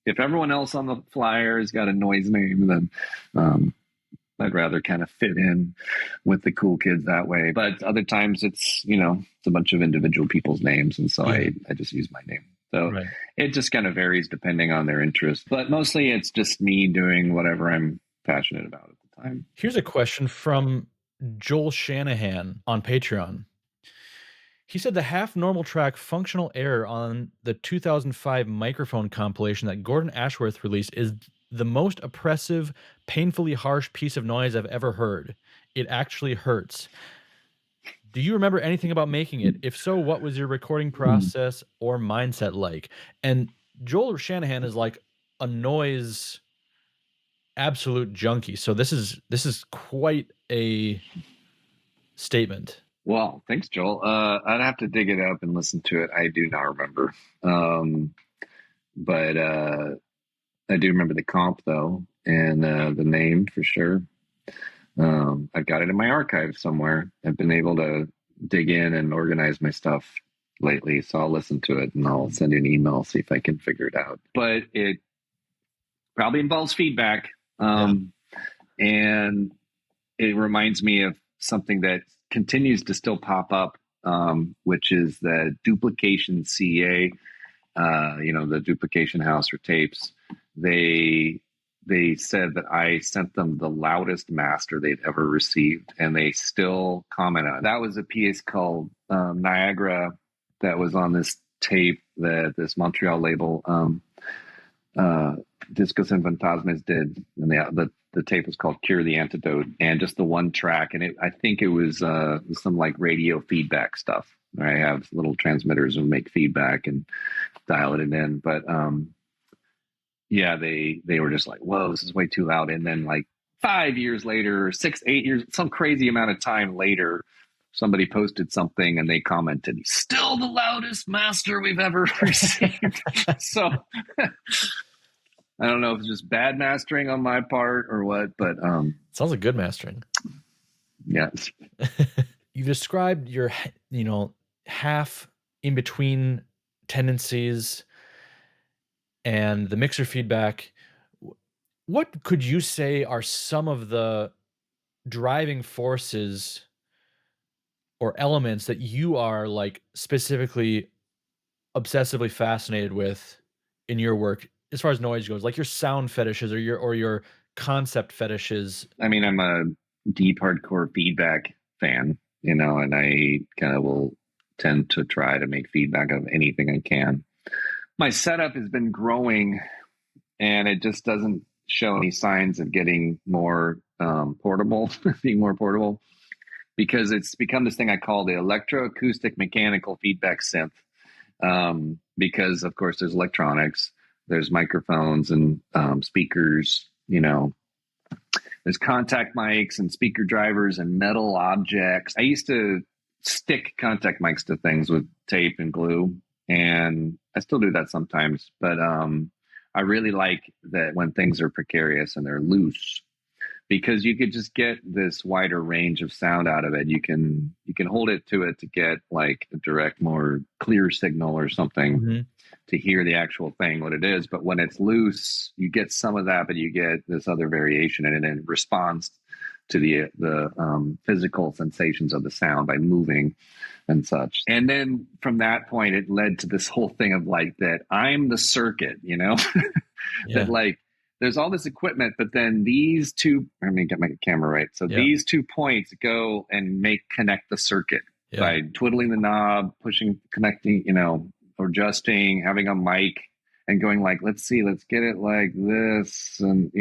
if everyone else on the flyer has got a noise name, then I'd rather kind of fit in with the cool kids that way. But other times it's a bunch of individual people's names. And so I just use my name. So it just kind of varies depending on their interest. But mostly it's just me doing whatever I'm passionate about at the time. Here's a question from Joel Shanahan on Patreon. He said the half normal track Functional Error on the 2005 microphone compilation that Gordon Ashworth released is the most oppressive, painfully harsh piece of noise I've ever heard. It actually hurts. Do you remember anything about making it? If so, what was your recording process or mindset like? And Joel Shanahan is like a noise absolute junkie. So this is quite a statement. Well, thanks, Joel. I'd have to dig it up and listen to it. I do not remember. But I do remember the comp, though, and the name for sure. I've got it in my archive somewhere. I've been able to dig in and organize my stuff lately, so I'll listen to it and I'll send you an email, see if I can figure it out. But it probably involves feedback. And it reminds me of something that continues to still pop up, which is the duplication CA, the duplication house for tapes. They said that I sent them the loudest master they'd ever received, and they still comment on it. That was a piece called Niagara that was on this tape that this Montreal label, Discos and Fantasmas, did, and the tape was called Cure the Antidote, and just the one track, and I think it was some like radio feedback stuff. I have little transmitters and make feedback and dial it in, but they were just like, whoa, this is way too loud. And then like 5 years later, 6, 8 years, some crazy amount of time later, somebody posted something and they commented, still the loudest master we've ever received. So I don't know if it's just bad mastering on my part or what, but sounds like good mastering. Yes. You described your, half in between tendencies and the mixer feedback. What could you say are some of the driving forces or elements that you are like specifically obsessively fascinated with in your work as far as noise goes, like your sound fetishes or your concept fetishes? I mean, I'm a deep hardcore feedback fan, and I kind of will tend to try to make feedback of anything I can. My setup has been growing, and it just doesn't show any signs of getting more portable, being more portable, because it's become this thing I call the electroacoustic mechanical feedback synth. Because of course there's electronics, there's microphones and speakers, there's contact mics and speaker drivers and metal objects. I used to stick contact mics to things with tape and glue, and I still do that sometimes. But I really like that when things are precarious and they're loose, because you could just get this wider range of sound out of it. You can hold it to get like a direct, more clear signal or something Mm-hmm. to hear the actual thing, what it is. But when it's loose, you get some of that, but you get this other variation, and it responds to the physical sensations of the sound by moving and such. And then from that point, it led to this whole thing of like that I'm the circuit, that like there's all this equipment, but then these two, let me get my camera right. So these 2 points go and connect the circuit by twiddling the knob, pushing, connecting, or adjusting, having a mic and going like, let's get it like this. And,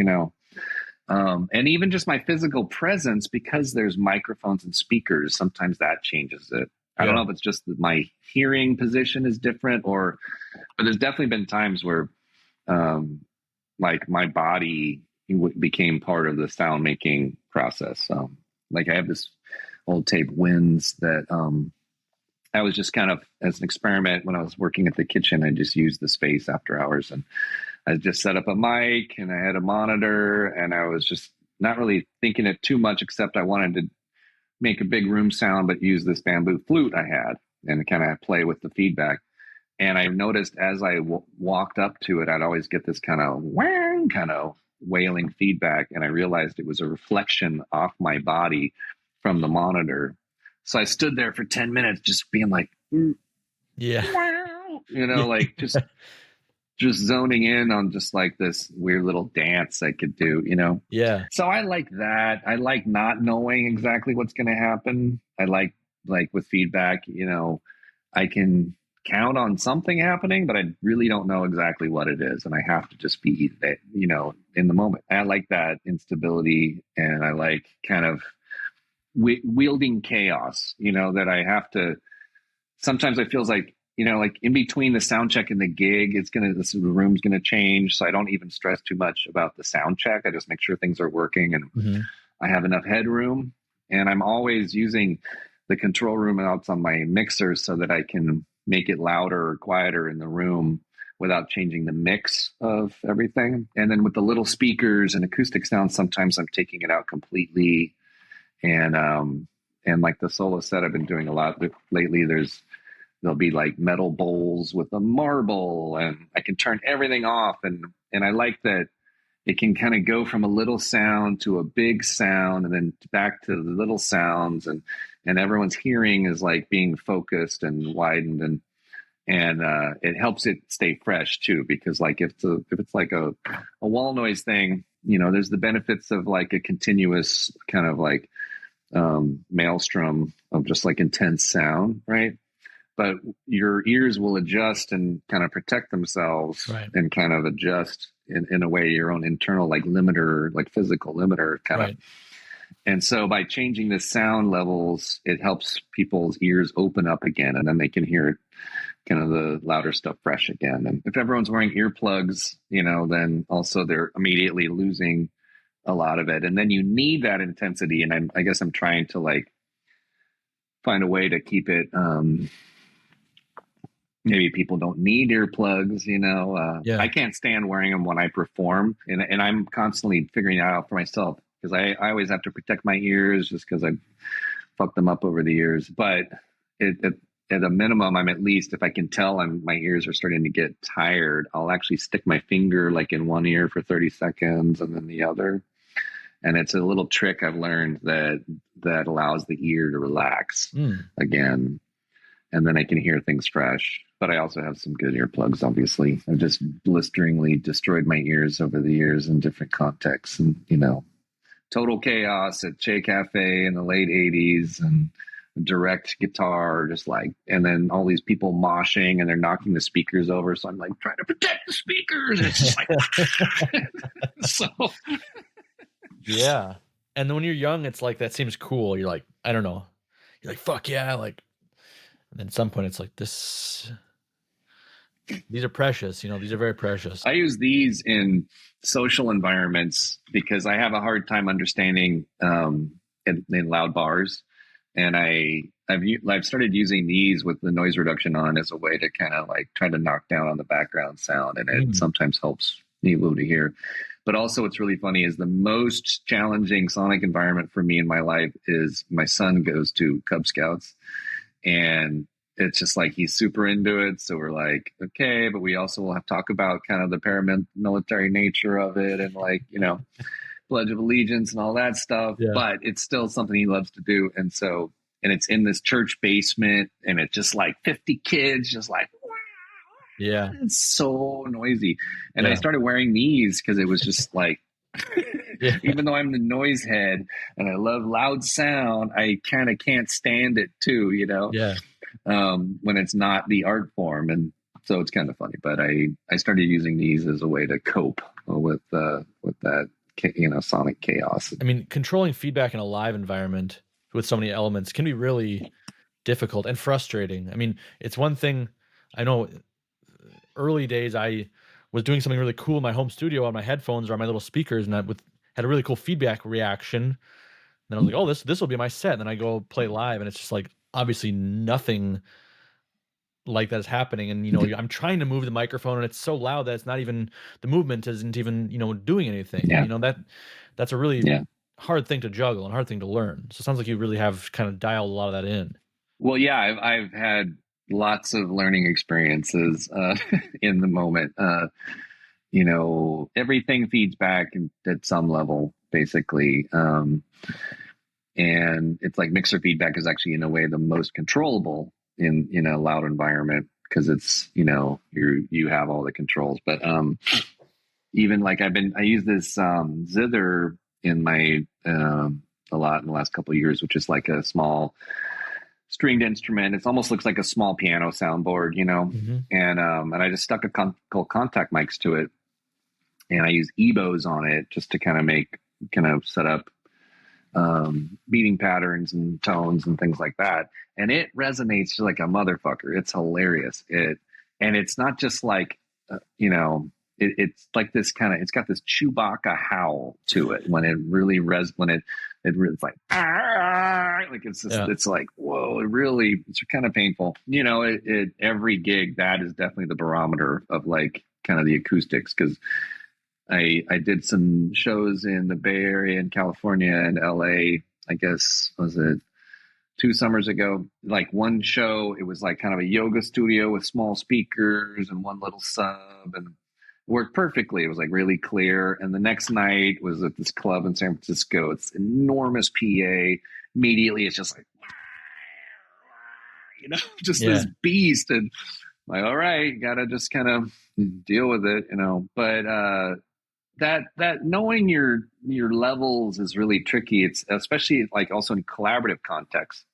and even just my physical presence, because there's microphones and speakers, sometimes that changes it. I don't know if it's just that my hearing position is different, but there's definitely been times where, like my body became part of the sound making process. Like I have this old tape Winds that, I was just kind of as an experiment when I was working at the kitchen, I just used the space after hours, and I just set up a mic and I had a monitor, and I was just not really thinking it too much, except I wanted to make a big room sound, but use this bamboo flute I had and kind of play with the feedback. And I noticed as I walked up to it, I'd always get this kind of whang, kind of wailing feedback. And I realized it was a reflection off my body from the monitor. So I stood there for 10 minutes, just being like, like just zoning in on just like this weird little dance I could do, Yeah. So I like that. I like not knowing exactly what's going to happen. I like with feedback, I can count on something happening, but I really don't know exactly what it is. And I have to just be, in the moment. I like that instability, and I like kind of wielding chaos, that I have to, sometimes it feels like, like in between the sound check and the gig, the room's going to change. So I don't even stress too much about the sound check. I just make sure things are working and I have enough headroom, and I'm always using the control room outs on my mixer so that I can make it louder or quieter in the room without changing the mix of everything. And then with the little speakers and acoustic sound, sometimes I'm taking it out completely. And like the solo set I've been doing a lot lately, there'll be like metal bowls with a marble, and I can turn everything off. And I like that it can kind of go from a little sound to a big sound, and then back to the little sounds, and everyone's hearing is like being focused and widened, and it helps it stay fresh too, because like if it's like a wall noise thing, there's the benefits of like a continuous kind of like maelstrom of just like intense sound, right? But your ears will adjust and kind of protect themselves, and kind of adjust in a way, your own internal like limiter, like physical limiter kind of. And so by changing the sound levels, it helps people's ears open up again, and then they can hear it, kind of the louder stuff fresh again. And if everyone's wearing earplugs, then also they're immediately losing a lot of it. And then you need that intensity. And I guess I'm trying to like find a way to keep it, maybe people don't need earplugs, I can't stand wearing them when I perform, and I'm constantly figuring it out for myself, because I always have to protect my ears just because I fucked them up over the years. But at a minimum, I'm at least, if I can tell my ears are starting to get tired, I'll actually stick my finger like in one ear for 30 seconds and then the other. And it's a little trick I've learned that allows the ear to relax again. And then I can hear things fresh. But I also have some good earplugs, obviously. I've just blisteringly destroyed my ears over the years in different contexts. And, total chaos at Che Cafe in the late 80s, and direct guitar, just like, and then all these people moshing and they're knocking the speakers over. So I'm like trying to protect the speakers. It's just like, so. Yeah. And then when you're young, it's like, that seems cool. You're like, I don't know. You're like, fuck yeah. Like, and then at some point it's like these are precious, these are very precious. I use these in social environments because I have a hard time understanding in loud bars. and I've started using these with the noise reduction on as a way to kind of like try to knock down on the background sound, and it Mm. sometimes helps me able to hear. But also, what's really funny is the most challenging sonic environment for me in my life is my son goes to Cub Scouts, and it's just like he's super into it. So we're like, okay, but we also will have to talk about kind of the paramilitary nature of it, and like, Pledge of Allegiance and all that stuff. Yeah. But it's still something he loves to do, and so, and it's in this church basement, and it's just like 50 kids, just like, Yeah. it's so noisy. And I Yeah. started wearing these because it was just like, Yeah. even though I'm the noise head and I love loud sound, I kind of can't stand it too, Yeah. when it's not the art form. And so it's kind of funny, but I started using these as a way to cope with that, sonic chaos. I mean, controlling feedback in a live environment with so many elements can be really difficult and frustrating. I mean, it's one thing I know early days I was doing something really cool in my home studio on my headphones or on my little speakers, and had a really cool feedback reaction. And then I was like, "Oh, this will be my set." And then I go play live, and it's just like obviously nothing like that is happening. And I'm trying to move the microphone, and it's so loud that it's not even the movement isn't even doing anything. And Yeah. that's a really Yeah. hard thing to juggle and hard thing to learn. So it sounds like you really have kind of dialed a lot of that in. Well, yeah, I've had lots of learning experiences in the moment. Everything feeds back at some level, basically. And it's like mixer feedback is actually, in a way, the most controllable in a loud environment, because it's, you have all the controls. But even like I use this zither in my a lot in the last couple of years, which is like a small stringed instrument. It almost looks like a small piano soundboard, Mm-hmm. and I just stuck a couple contact mics to it, and I use EBOs on it just to kind of set up beating patterns and tones and things like that. And it resonates like a motherfucker. It's hilarious. And it's not just like, it's like this kind of, it's got this Chewbacca howl to it when it really it's like, like it's like, whoa, it's kind of painful. Every gig, that is definitely the barometer of like kind of the acoustics. Cause I did some shows in the Bay Area in California and LA, I guess, was it 2 summers ago? Like one show, it was like kind of a yoga studio with small speakers and one little sub, and worked perfectly. It was like really clear. And the next night was at this club in San Francisco. It's enormous PA. Immediately, it's just like, just this beast. And like, all right, gotta just kind of deal with it, But that knowing your levels is really tricky. It's especially like also in collaborative context,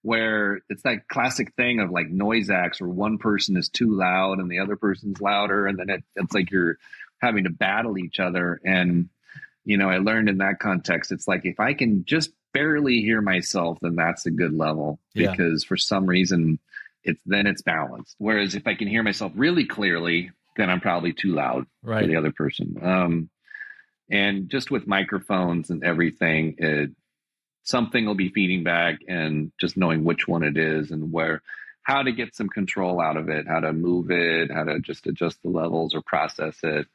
where it's that classic thing of like noise acts where one person is too loud and the other person's louder, and then it's like you're having to battle each other. And I learned in that context, it's like if I can just barely hear myself, then that's a good level, because for some reason it's balanced. Whereas if I can hear myself really clearly, then I'm probably too loud for the other person. And just with microphones and everything, something will be feeding back, and just knowing which one it is and how to get some control out of it, how to move it, how to just adjust the levels or process it.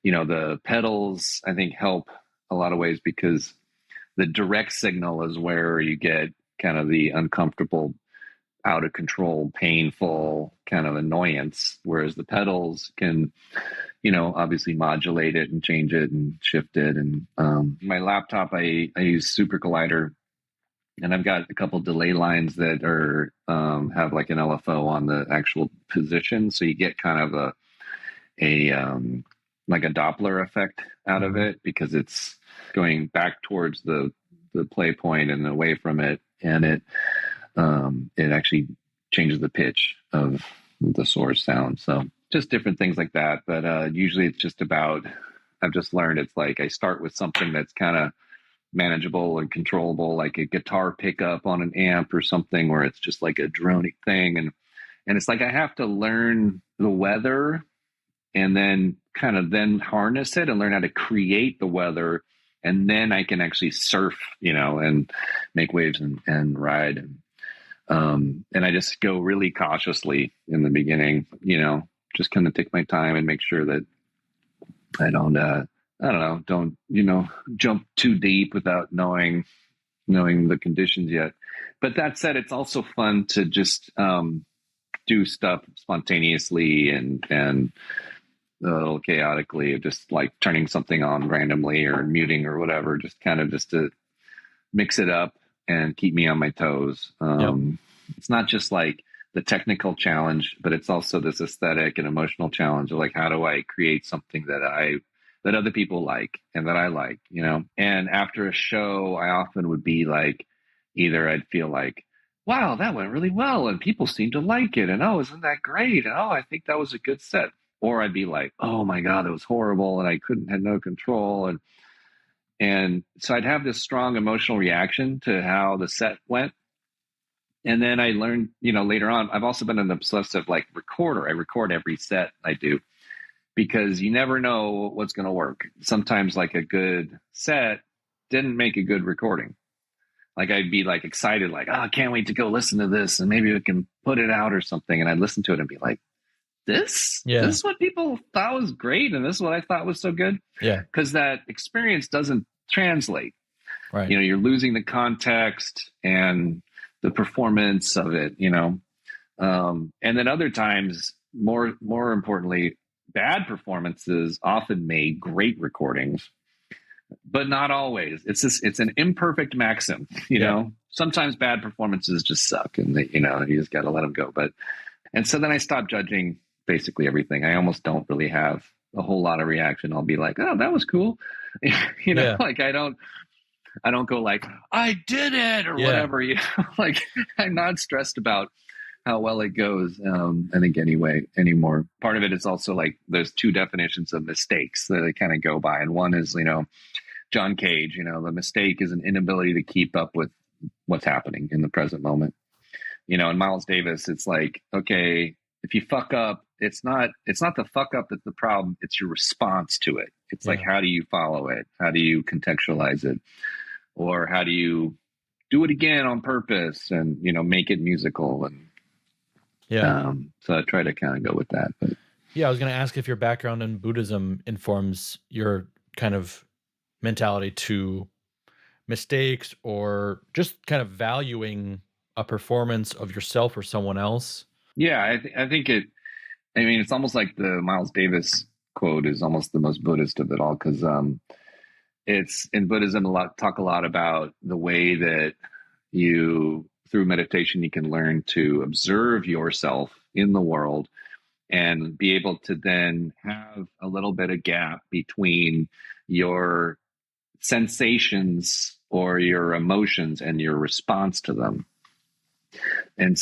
The pedals, I think, help a lot of ways, because the direct signal is where you get kind of the uncomfortable, out of control, painful kind of annoyance, whereas the pedals can, obviously modulate it and change it and shift it. And my laptop, I use Super Collider, and I've got a couple delay lines that are have like an LFO on the actual position, so you get kind of a like a Doppler effect out of it, because it's going back towards the play point and away from it, and it actually changes the pitch of the source sound. So just different things like that. But usually it's just about, I've just learned, it's like I start with something that's kind of manageable and controllable, like a guitar pickup on an amp or something, where it's just like a droning thing. And it's like I have to learn the weather and then kind of then harness it and learn how to create the weather and then I can actually surf, and make waves and ride. And I just go really cautiously in the beginning, just kind of take my time and make sure that I don't, jump too deep without knowing the conditions yet. But that said, it's also fun to just do stuff spontaneously and a little chaotically, just like turning something on randomly or muting or whatever, just to mix it up and keep me on my toes. It's not just like the technical challenge, but it's also this aesthetic and emotional challenge of like, how do I create something that other people like and that I like, And after a show, I often would be like, either I'd feel like, wow, that went really well and people seem to like it, and oh, isn't that great? And oh, I think that was a good set. Or I'd be like, oh my God, it was horrible and I had no control. And so I'd have this strong emotional reaction to how the set went. And then I learned, later on, I've also been an obsessive like recorder. I record every set I do because you never know what's going to work. Sometimes like a good set didn't make a good recording. Like I'd be like excited, like, oh, I can't wait to go listen to this and maybe we can put it out or something. And I'd listen to it and be like, this is what people thought was great. And this is what I thought was so good. Yeah. Because that experience doesn't translate. Right. You're losing the context and the performance of it, and then other times, more importantly, bad performances often make great recordings, but not always. It's an imperfect maxim, Sometimes bad performances just suck, and you just got to let them go. And so then I stopped judging basically everything. I almost don't really have a whole lot of reaction. I'll be like, oh, that was cool, like I don't go like, I did it or whatever, like I'm not stressed about how well it goes. I think anymore. Part of it is also like, there's two definitions of mistakes that I kind of go by. And one is, John Cage, the mistake is an inability to keep up with what's happening in the present moment. And Miles Davis, it's like, okay, if you fuck up, it's not the fuck up that's the problem. It's your response to it. It's like, how do you follow it? How do you contextualize it? Or how do you do it again on purpose and, make it musical? And so I try to kind of go with that. But I was going to ask if your background in Buddhism informs your kind of mentality to mistakes or just kind of valuing a performance of yourself or someone else. Yeah, I think it's almost like the Miles Davis quote is almost the most Buddhist of it all, because it's in Buddhism talk a lot about the way that through meditation, you can learn to observe yourself in the world and be able to then have a little bit of gap between your sensations or your emotions and your response to them. And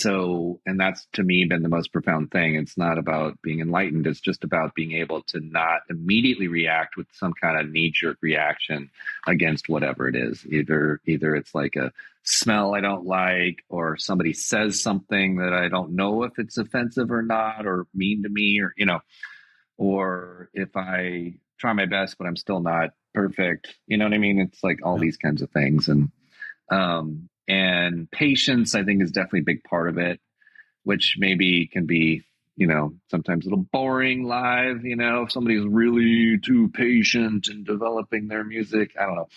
that's to me been the most profound thing. It's not about being enlightened. It's just about being able to not immediately react with some kind of knee-jerk reaction against whatever it is. Either it's like a smell I don't like, or somebody says something that I don't know if it's offensive or not, or mean to me, or if I try my best, but I'm still not perfect. You know what I mean? It's like all these kinds of things. And patience, I think, is definitely a big part of it, which maybe can be, sometimes a little boring live, if somebody's really too patient in developing their music. I don't know.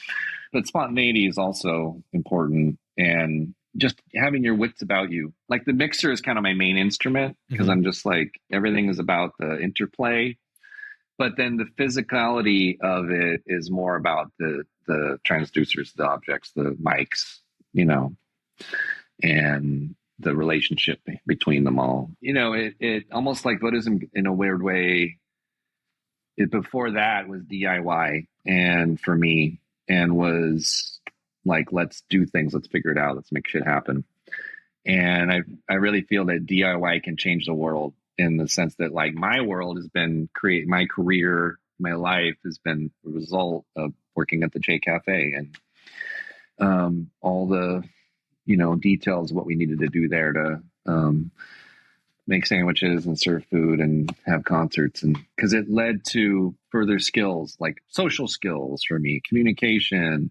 But spontaneity is also important. And just having your wits about you. Like the mixer is kind of my main instrument, because I'm just like, everything is about the interplay. But then the physicality of it is more about the transducers, the objects, the mics, and the relationship between them all. It almost like Buddhism in a weird way. Before that was DIY, and for me, and was like, let's do things, let's figure it out, let's make shit happen. And I really feel that DIY can change the world, in the sense that like my world has been my career, my life has been a result of working at the J Cafe and all the details of what we needed to do there to make sandwiches and serve food and have concerts. And because it led to further skills like social skills for me, communication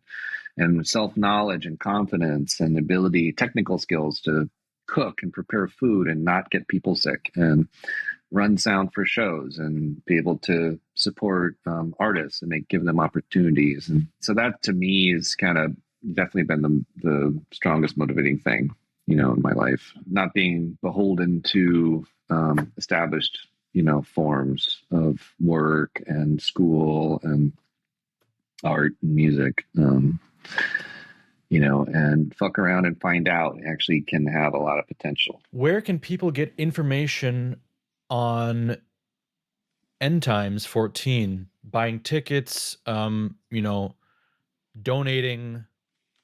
and self-knowledge and confidence and ability, technical skills to cook and prepare food and not get people sick and run sound for shows and be able to support artists and give them opportunities. And so that to me is kind of definitely been the strongest motivating thing, in my life, not being beholden to established, forms of work and school and art and music, and fuck around and find out actually can have a lot of potential. Where can people get information on End Tymes 14, buying tickets, donating,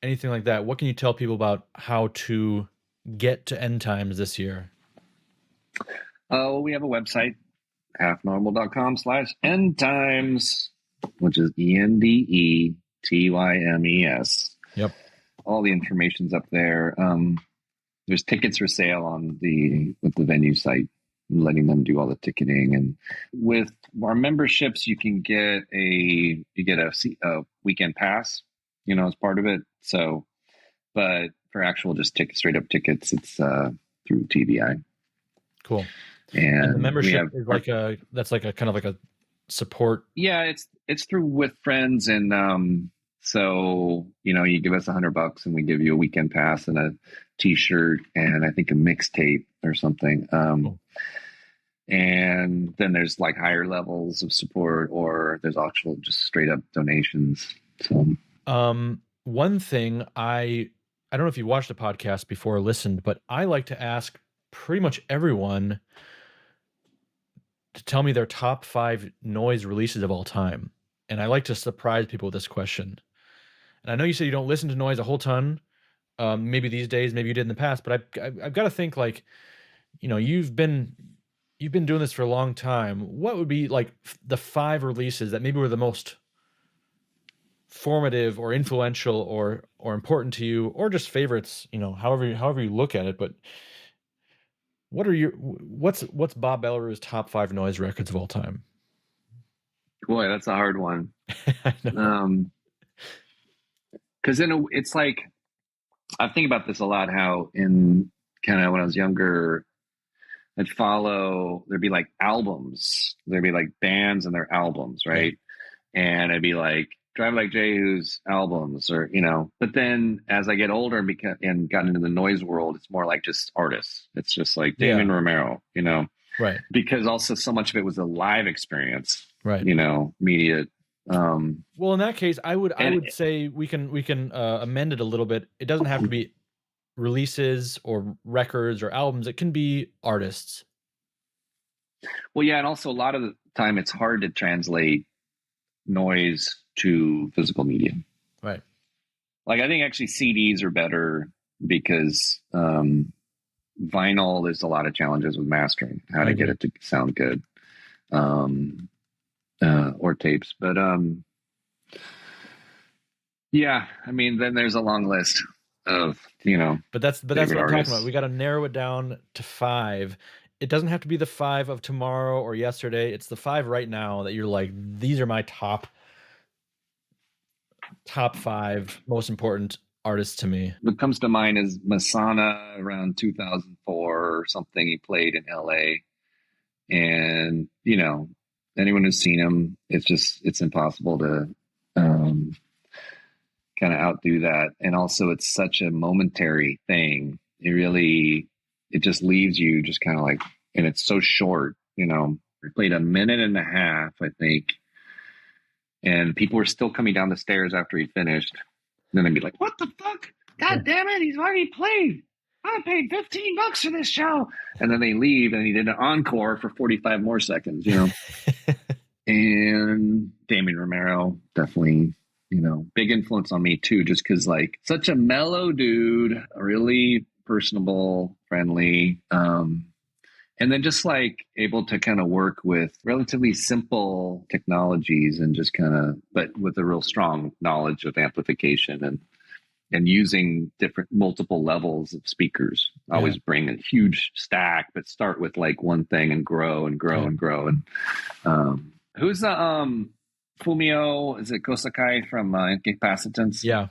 anything like that? What can you tell people about how to get to End Tymes this year? We have a website, halfnormal.com/endtymes, which is ENDETYMES. Yep. All the information's up there. There's tickets for sale with the venue site, letting them do all the ticketing. And with our memberships, you can get a weekend pass, as part of it. So, but for actual just straight up tickets, it's through TVI. Cool. And the membership is that's like a kind of like a support. Yeah, it's through With Friends, and so you give us $100 and we give you a weekend pass and a T-shirt and I think a mixtape or something. Cool. And then there's like higher levels of support, or there's actual just straight up donations. So, one thing I don't know if you watched the podcast before or listened, but I like to ask pretty much everyone to tell me their top 5 noise releases of all time. And I like to surprise people with this question. And I know you said you don't listen to noise a whole ton, maybe these days, maybe you did in the past, but I've got to think like, you've been doing this for a long time. What would be like the 5 releases that maybe were the most formative or influential or important to you, or just favorites, however you look at it, but what's Bob Bellerue's top 5 noise records of all time? Boy, that's a hard one. I know. Because it's like, I think about this a lot, how in kind of when I was younger, there'd be like albums, there'd be like bands and their albums, right? Yeah. And it'd be like Drive Like Jehu's albums, or but then as I get older and got into the noise world, it's more like just artists. It's just like Damon Romero, right? Because also so much of it was a live experience, right? Media. Well, in that case, I would say we can amend it a little bit. It doesn't have to be releases or records or albums. It can be artists. Well, yeah, and also a lot of the time it's hard to translate noise to physical media. Right. Like I think actually CDs are better because vinyl, there's a lot of challenges with mastering, how to get it to sound good. Or tapes. But yeah, I mean, then there's a long list of, But that's what I'm artists. talking about. We got to narrow it down to 5. It doesn't have to be the 5 of tomorrow or yesterday. It's the 5 right now that you're like, these are my top 5 most important artists to me. What comes to mind is Masana around 2004 or something. He played in LA, and anyone who's seen him, it's impossible to kind of outdo that. And also it's such a momentary thing. It just leaves you just kind of like, and it's so short, we played 1.5 minutes, I think. And people were still coming down the stairs after he finished. And then I'd be like, what the fuck? God damn it. He's already played. I paid $15 for this show. And then they leave and he did an encore for 45 more seconds, And Damon Romero, definitely, big influence on me too, just because like such a mellow dude, really personable, friendly, and then just like able to kind of work with relatively simple technologies and just kind of, but with a real strong knowledge of amplification and and using different multiple levels of speakers. Always bring a huge stack, but start with like one thing and grow and grow and grow. And who's the Fumio? Is it Kosakai from Incapacitants? Yeah.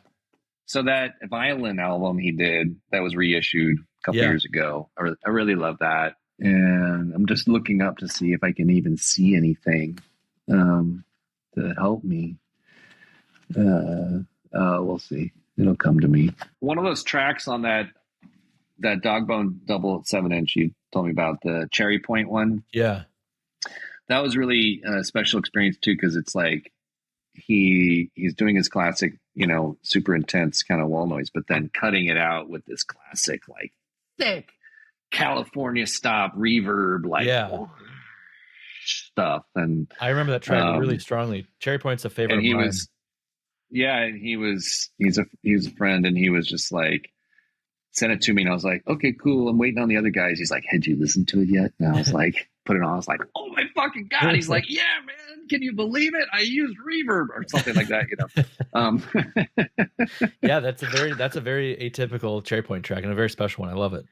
So that violin album he did that was reissued a couple years ago. I really love that. And I'm just looking up to see if I can even see anything to help me. We'll see. It'll come to me. One of those tracks on that Dogbone double 7-inch you told me about, the Cherry Point one. Yeah. That was really a special experience too, because it's like he's doing his classic, super intense kind of wall noise, but then cutting it out with this classic, like thick California stop reverb, stuff. And I remember that track really strongly. Cherry Point's a favorite of mine. He's a friend, and he was just like, sent it to me, and I was like, okay, cool. I'm waiting on the other guys. He's like, had you listened to it yet? And I was like, put it on. I was like, oh my fucking God. He's like, yeah, man, can you believe it? I used reverb or something like that, Yeah, that's a very atypical Cherry Point track and a very special one. I love it.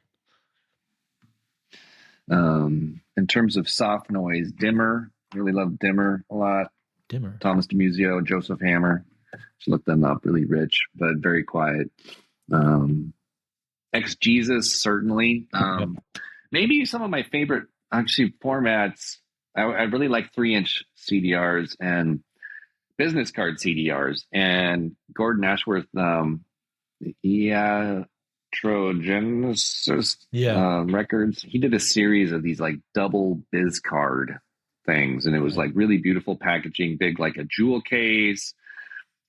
In terms of soft noise, Dimmer, really love Dimmer a lot. Dimmer. Thomas DeMuzio, Joseph Hammer. Just look them up. Really rich, but very quiet. Ex-Jesus, certainly. Maybe some of my favorite, actually, formats. I really like 3-inch CDRs and business card CDRs. And Gordon Ashworth, Trogenesis records. He did a series of these like double biz card things, and it was like really beautiful packaging, big like a jewel case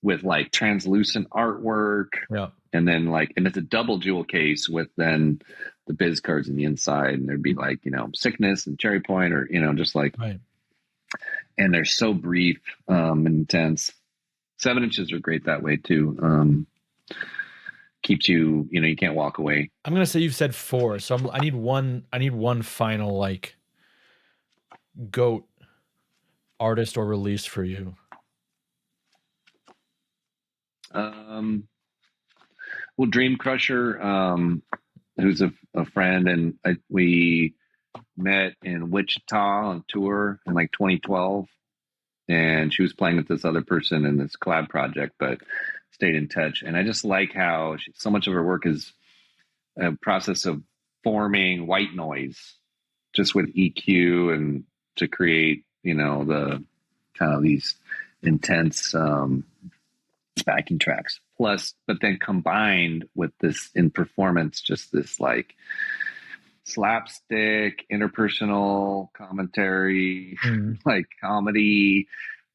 with like translucent artwork. Yeah. And then and it's a double jewel case with then the biz cards in the inside, and there'd be like, Sickness and Cherry Point, or, just like, and they're so brief and intense. 7 inches are great that way too. Keeps you, you can't walk away. I'm going to say you've said 4. So I need one final like GOAT artist or release for you. Well, Dream Crusher, who's a friend, and we met in Wichita on tour in like 2012, and she was playing with this other person in this collab project, but stayed in touch. And I just like how so much of her work is a process of forming white noise just with EQ, and to create, the kind of these intense backing tracks. Plus, but then combined with this in performance, just this like slapstick, interpersonal commentary, like comedy,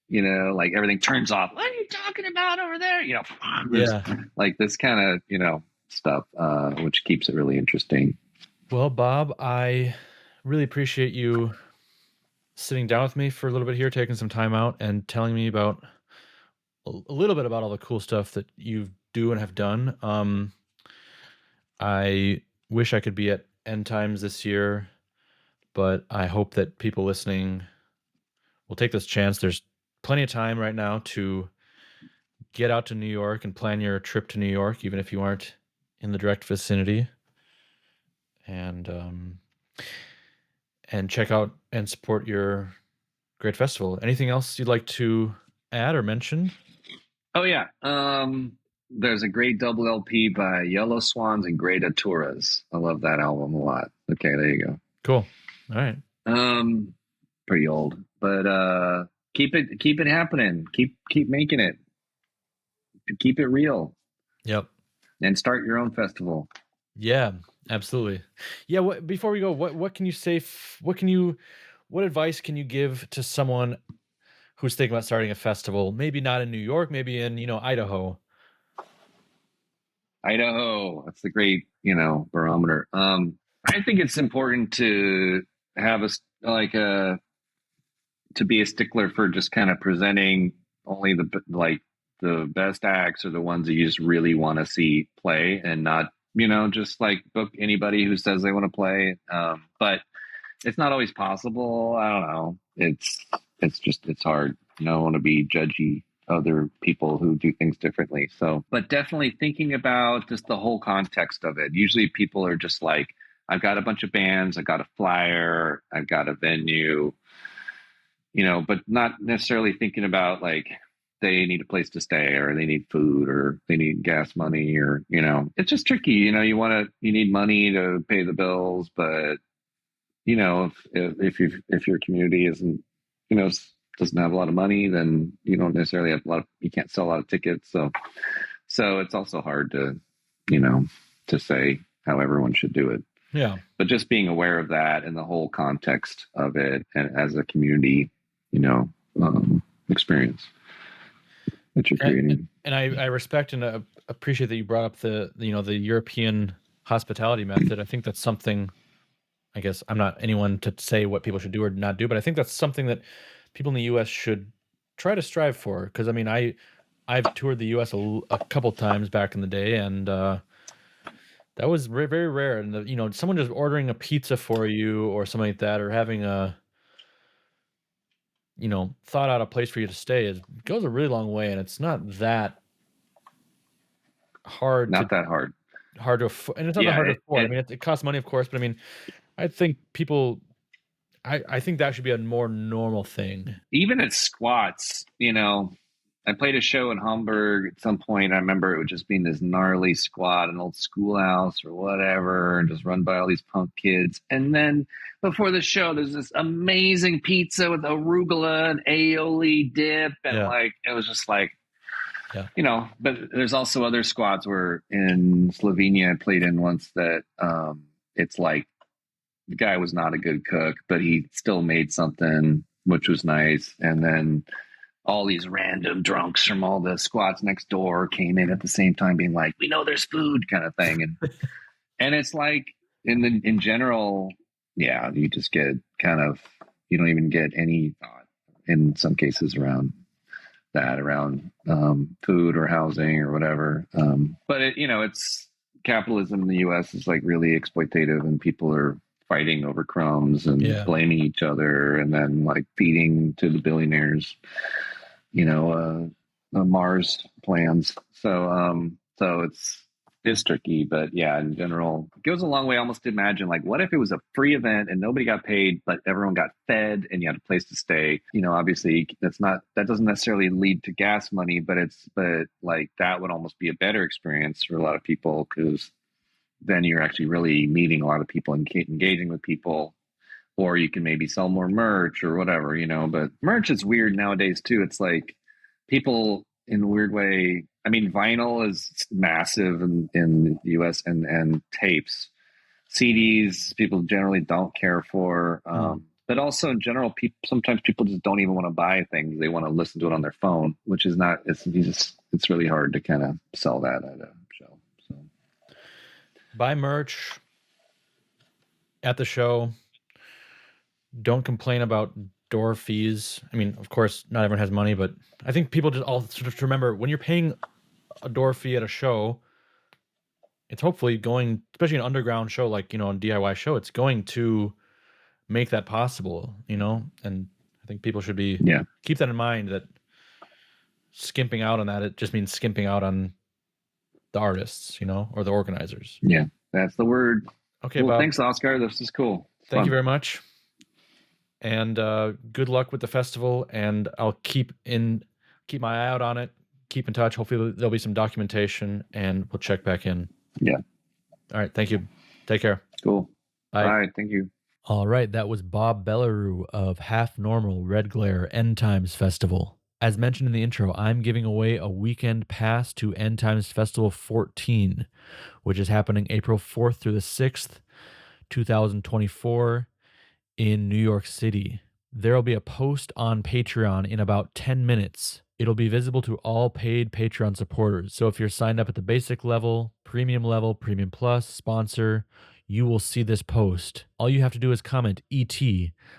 like everything turns off. What are you talking about over there? Like this kind of, stuff, which keeps it really interesting. Well, Bob, I really appreciate you sitting down with me for a little bit here, taking some time out and telling me about a little bit about all the cool stuff that you do and have done. I wish I could be at End Tymes this year, but I hope that people listening will take this chance. There's plenty of time right now to get out to New York and plan your trip to New York, even if you aren't in the direct vicinity, and check out and support your great festival. Anything else you'd like to add or mention? Oh yeah. There's a great double LP by Yellow Swans and Great Aturas. I love that album a lot. Okay, there you go. Cool. All right. Pretty old, but keep it happening. Keep making it. Keep it real. Yep. And start your own festival. Yeah, absolutely. Yeah. Before we go, what can you say? What advice can you give to someone who's thinking about starting a festival? Maybe not in New York, maybe in Idaho. Idaho, that's the great barometer. I think it's important to have to be a stickler for just kind of presenting only the best acts, or the ones that you just really want to see play, and not just like book anybody who says they want to play. But it's not always possible. I don't know. It's hard. I don't want to be judgy. other people who do things differently. So, but definitely thinking about just the whole context of it. Usually people are just like, I've got a bunch of bands, I've got a flyer, I've got a venue, but not necessarily thinking about like they need a place to stay or they need food or they need gas money or, it's just tricky. You need money to pay the bills, but if your community isn't, doesn't have a lot of money, then you don't necessarily have you can't sell a lot of tickets. So it's also hard to, to say how everyone should do it. Yeah. But just being aware of that and the whole context of it and as a community, experience that you're creating. And I respect and appreciate that you brought up the European hospitality method. I think that's something, I guess I'm not anyone to say what people should do or not do, but I think that's something that people in the U.S. should try to strive for. Because I mean, I've toured the U.S. a couple times back in the day, and that was very rare. And someone just ordering a pizza for you or something like that, or having a thought out a place for you to stay goes a really long way, and it's not that hard. Not that hard. Hard to afford, and it's not that hard to afford. I mean, it costs money, of course, but I mean, I think people. I think that should be a more normal thing. Even at squats, I played a show in Hamburg at some point. I remember it would just being this gnarly squat, an old schoolhouse or whatever, and just run by all these punk kids. And then before the show, there's this amazing pizza with arugula and aioli dip. And it was just like, but there's also other squats where in Slovenia I played in once that it's like, the guy was not a good cook, but he still made something, which was nice. And then all these random drunks from all the squats next door came in at the same time being like, we know there's food kind of thing. And it's like in general, you just get you don't even get any thought in some cases around that, around food or housing or whatever. But it's capitalism in the US is like really exploitative, and people are fighting over crumbs and blaming each other, and then like feeding to the billionaires, Mars plans. So it's tricky, but in general, it goes a long way almost to imagine like, what if it was a free event and nobody got paid, but everyone got fed and you had a place to stay? Obviously that doesn't necessarily lead to gas money, but like that would almost be a better experience for a lot of people, because then you're actually really meeting a lot of people and engaging with people, or you can maybe sell more merch or whatever, but merch is weird nowadays too. It's like people in a weird way. I mean, vinyl is massive in the US and tapes, CDs, people generally don't care for, but also in general, sometimes people just don't even want to buy things. They want to listen to it on their phone, which is not, it's really hard to kind of sell that at a show. So buy merch at the show. Don't complain about door fees. I mean, of course, not everyone has money, but I think people just all sort of remember when you're paying a door fee at a show, it's hopefully going, especially an underground show like, a DIY show, it's going to make that possible, and I think people should keep that in mind, that skimping out on that, it just means skimping out on the artists, or the organizers. Yeah, that's the word. Okay, cool. Bob. Thanks, Oscar. This is cool. Thank you very much. And good luck with the festival, and I'll keep my eye out on it. Keep in touch. Hopefully there'll be some documentation, and we'll check back in. Yeah. All right. Thank you. Take care. Cool. Bye. All right. Thank you. All right. That was Bob Bellerue of HALFNORMAL Red Glare End Tymes Festival. As mentioned in the intro, I'm giving away a weekend pass to End Tymes Festival 14, which is happening April 4th through the 6th, 2024 in New York City. There will be a post on Patreon in about 10 minutes. It'll be visible to all paid Patreon supporters. So if you're signed up at the basic level, premium plus, sponsor, you will see this post. All you have to do is comment ET,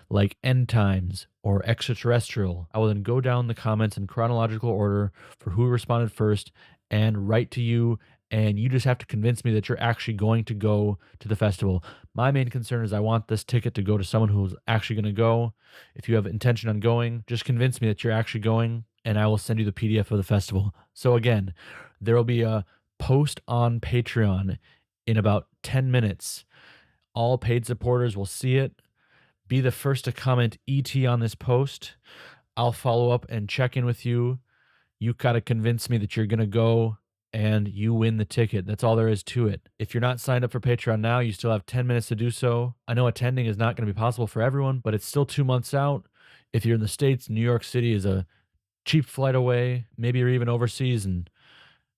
like End Times or extraterrestrial. I will then go down the comments in chronological order for who responded first and write to you, and you just have to convince me that you're actually going to go to the festival. My main concern is I want this ticket to go to someone who's actually going to go. If you have intention on going, just convince me that you're actually going, and I will send you the PDF of the festival. So again, there will be a post on Patreon in about 10 minutes. All paid supporters will see it. Be the first to comment ET on this post. I'll follow up and check in with you. You got to convince me that you're going to go and you win the ticket. That's all there is to it. If you're not signed up for Patreon now, you still have 10 minutes to do so. I know attending is not going to be possible for everyone, but it's still 2 months out. If you're in the States, New York City is a cheap flight away. Maybe you're even overseas and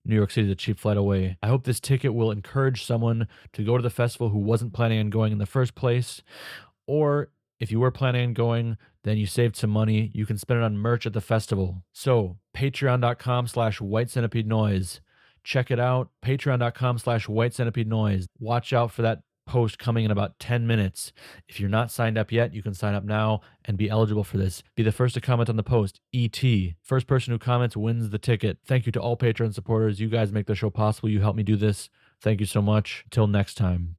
New York City is a cheap flight away. I hope this ticket will encourage someone to go to the festival who wasn't planning on going in the first place. Or if you were planning on going, then you saved some money. You can spend it on merch at the festival. So patreon.com/white centipede noise. Check it out. Patreon.com/white centipede noise. Watch out for that post coming in about 10 minutes. If you're not signed up yet, you can sign up now and be eligible for this. Be the first to comment on the post. ET. First person who comments wins the ticket. Thank you to all Patreon supporters. You guys make the show possible. You help me do this. Thank you so much. Till next time.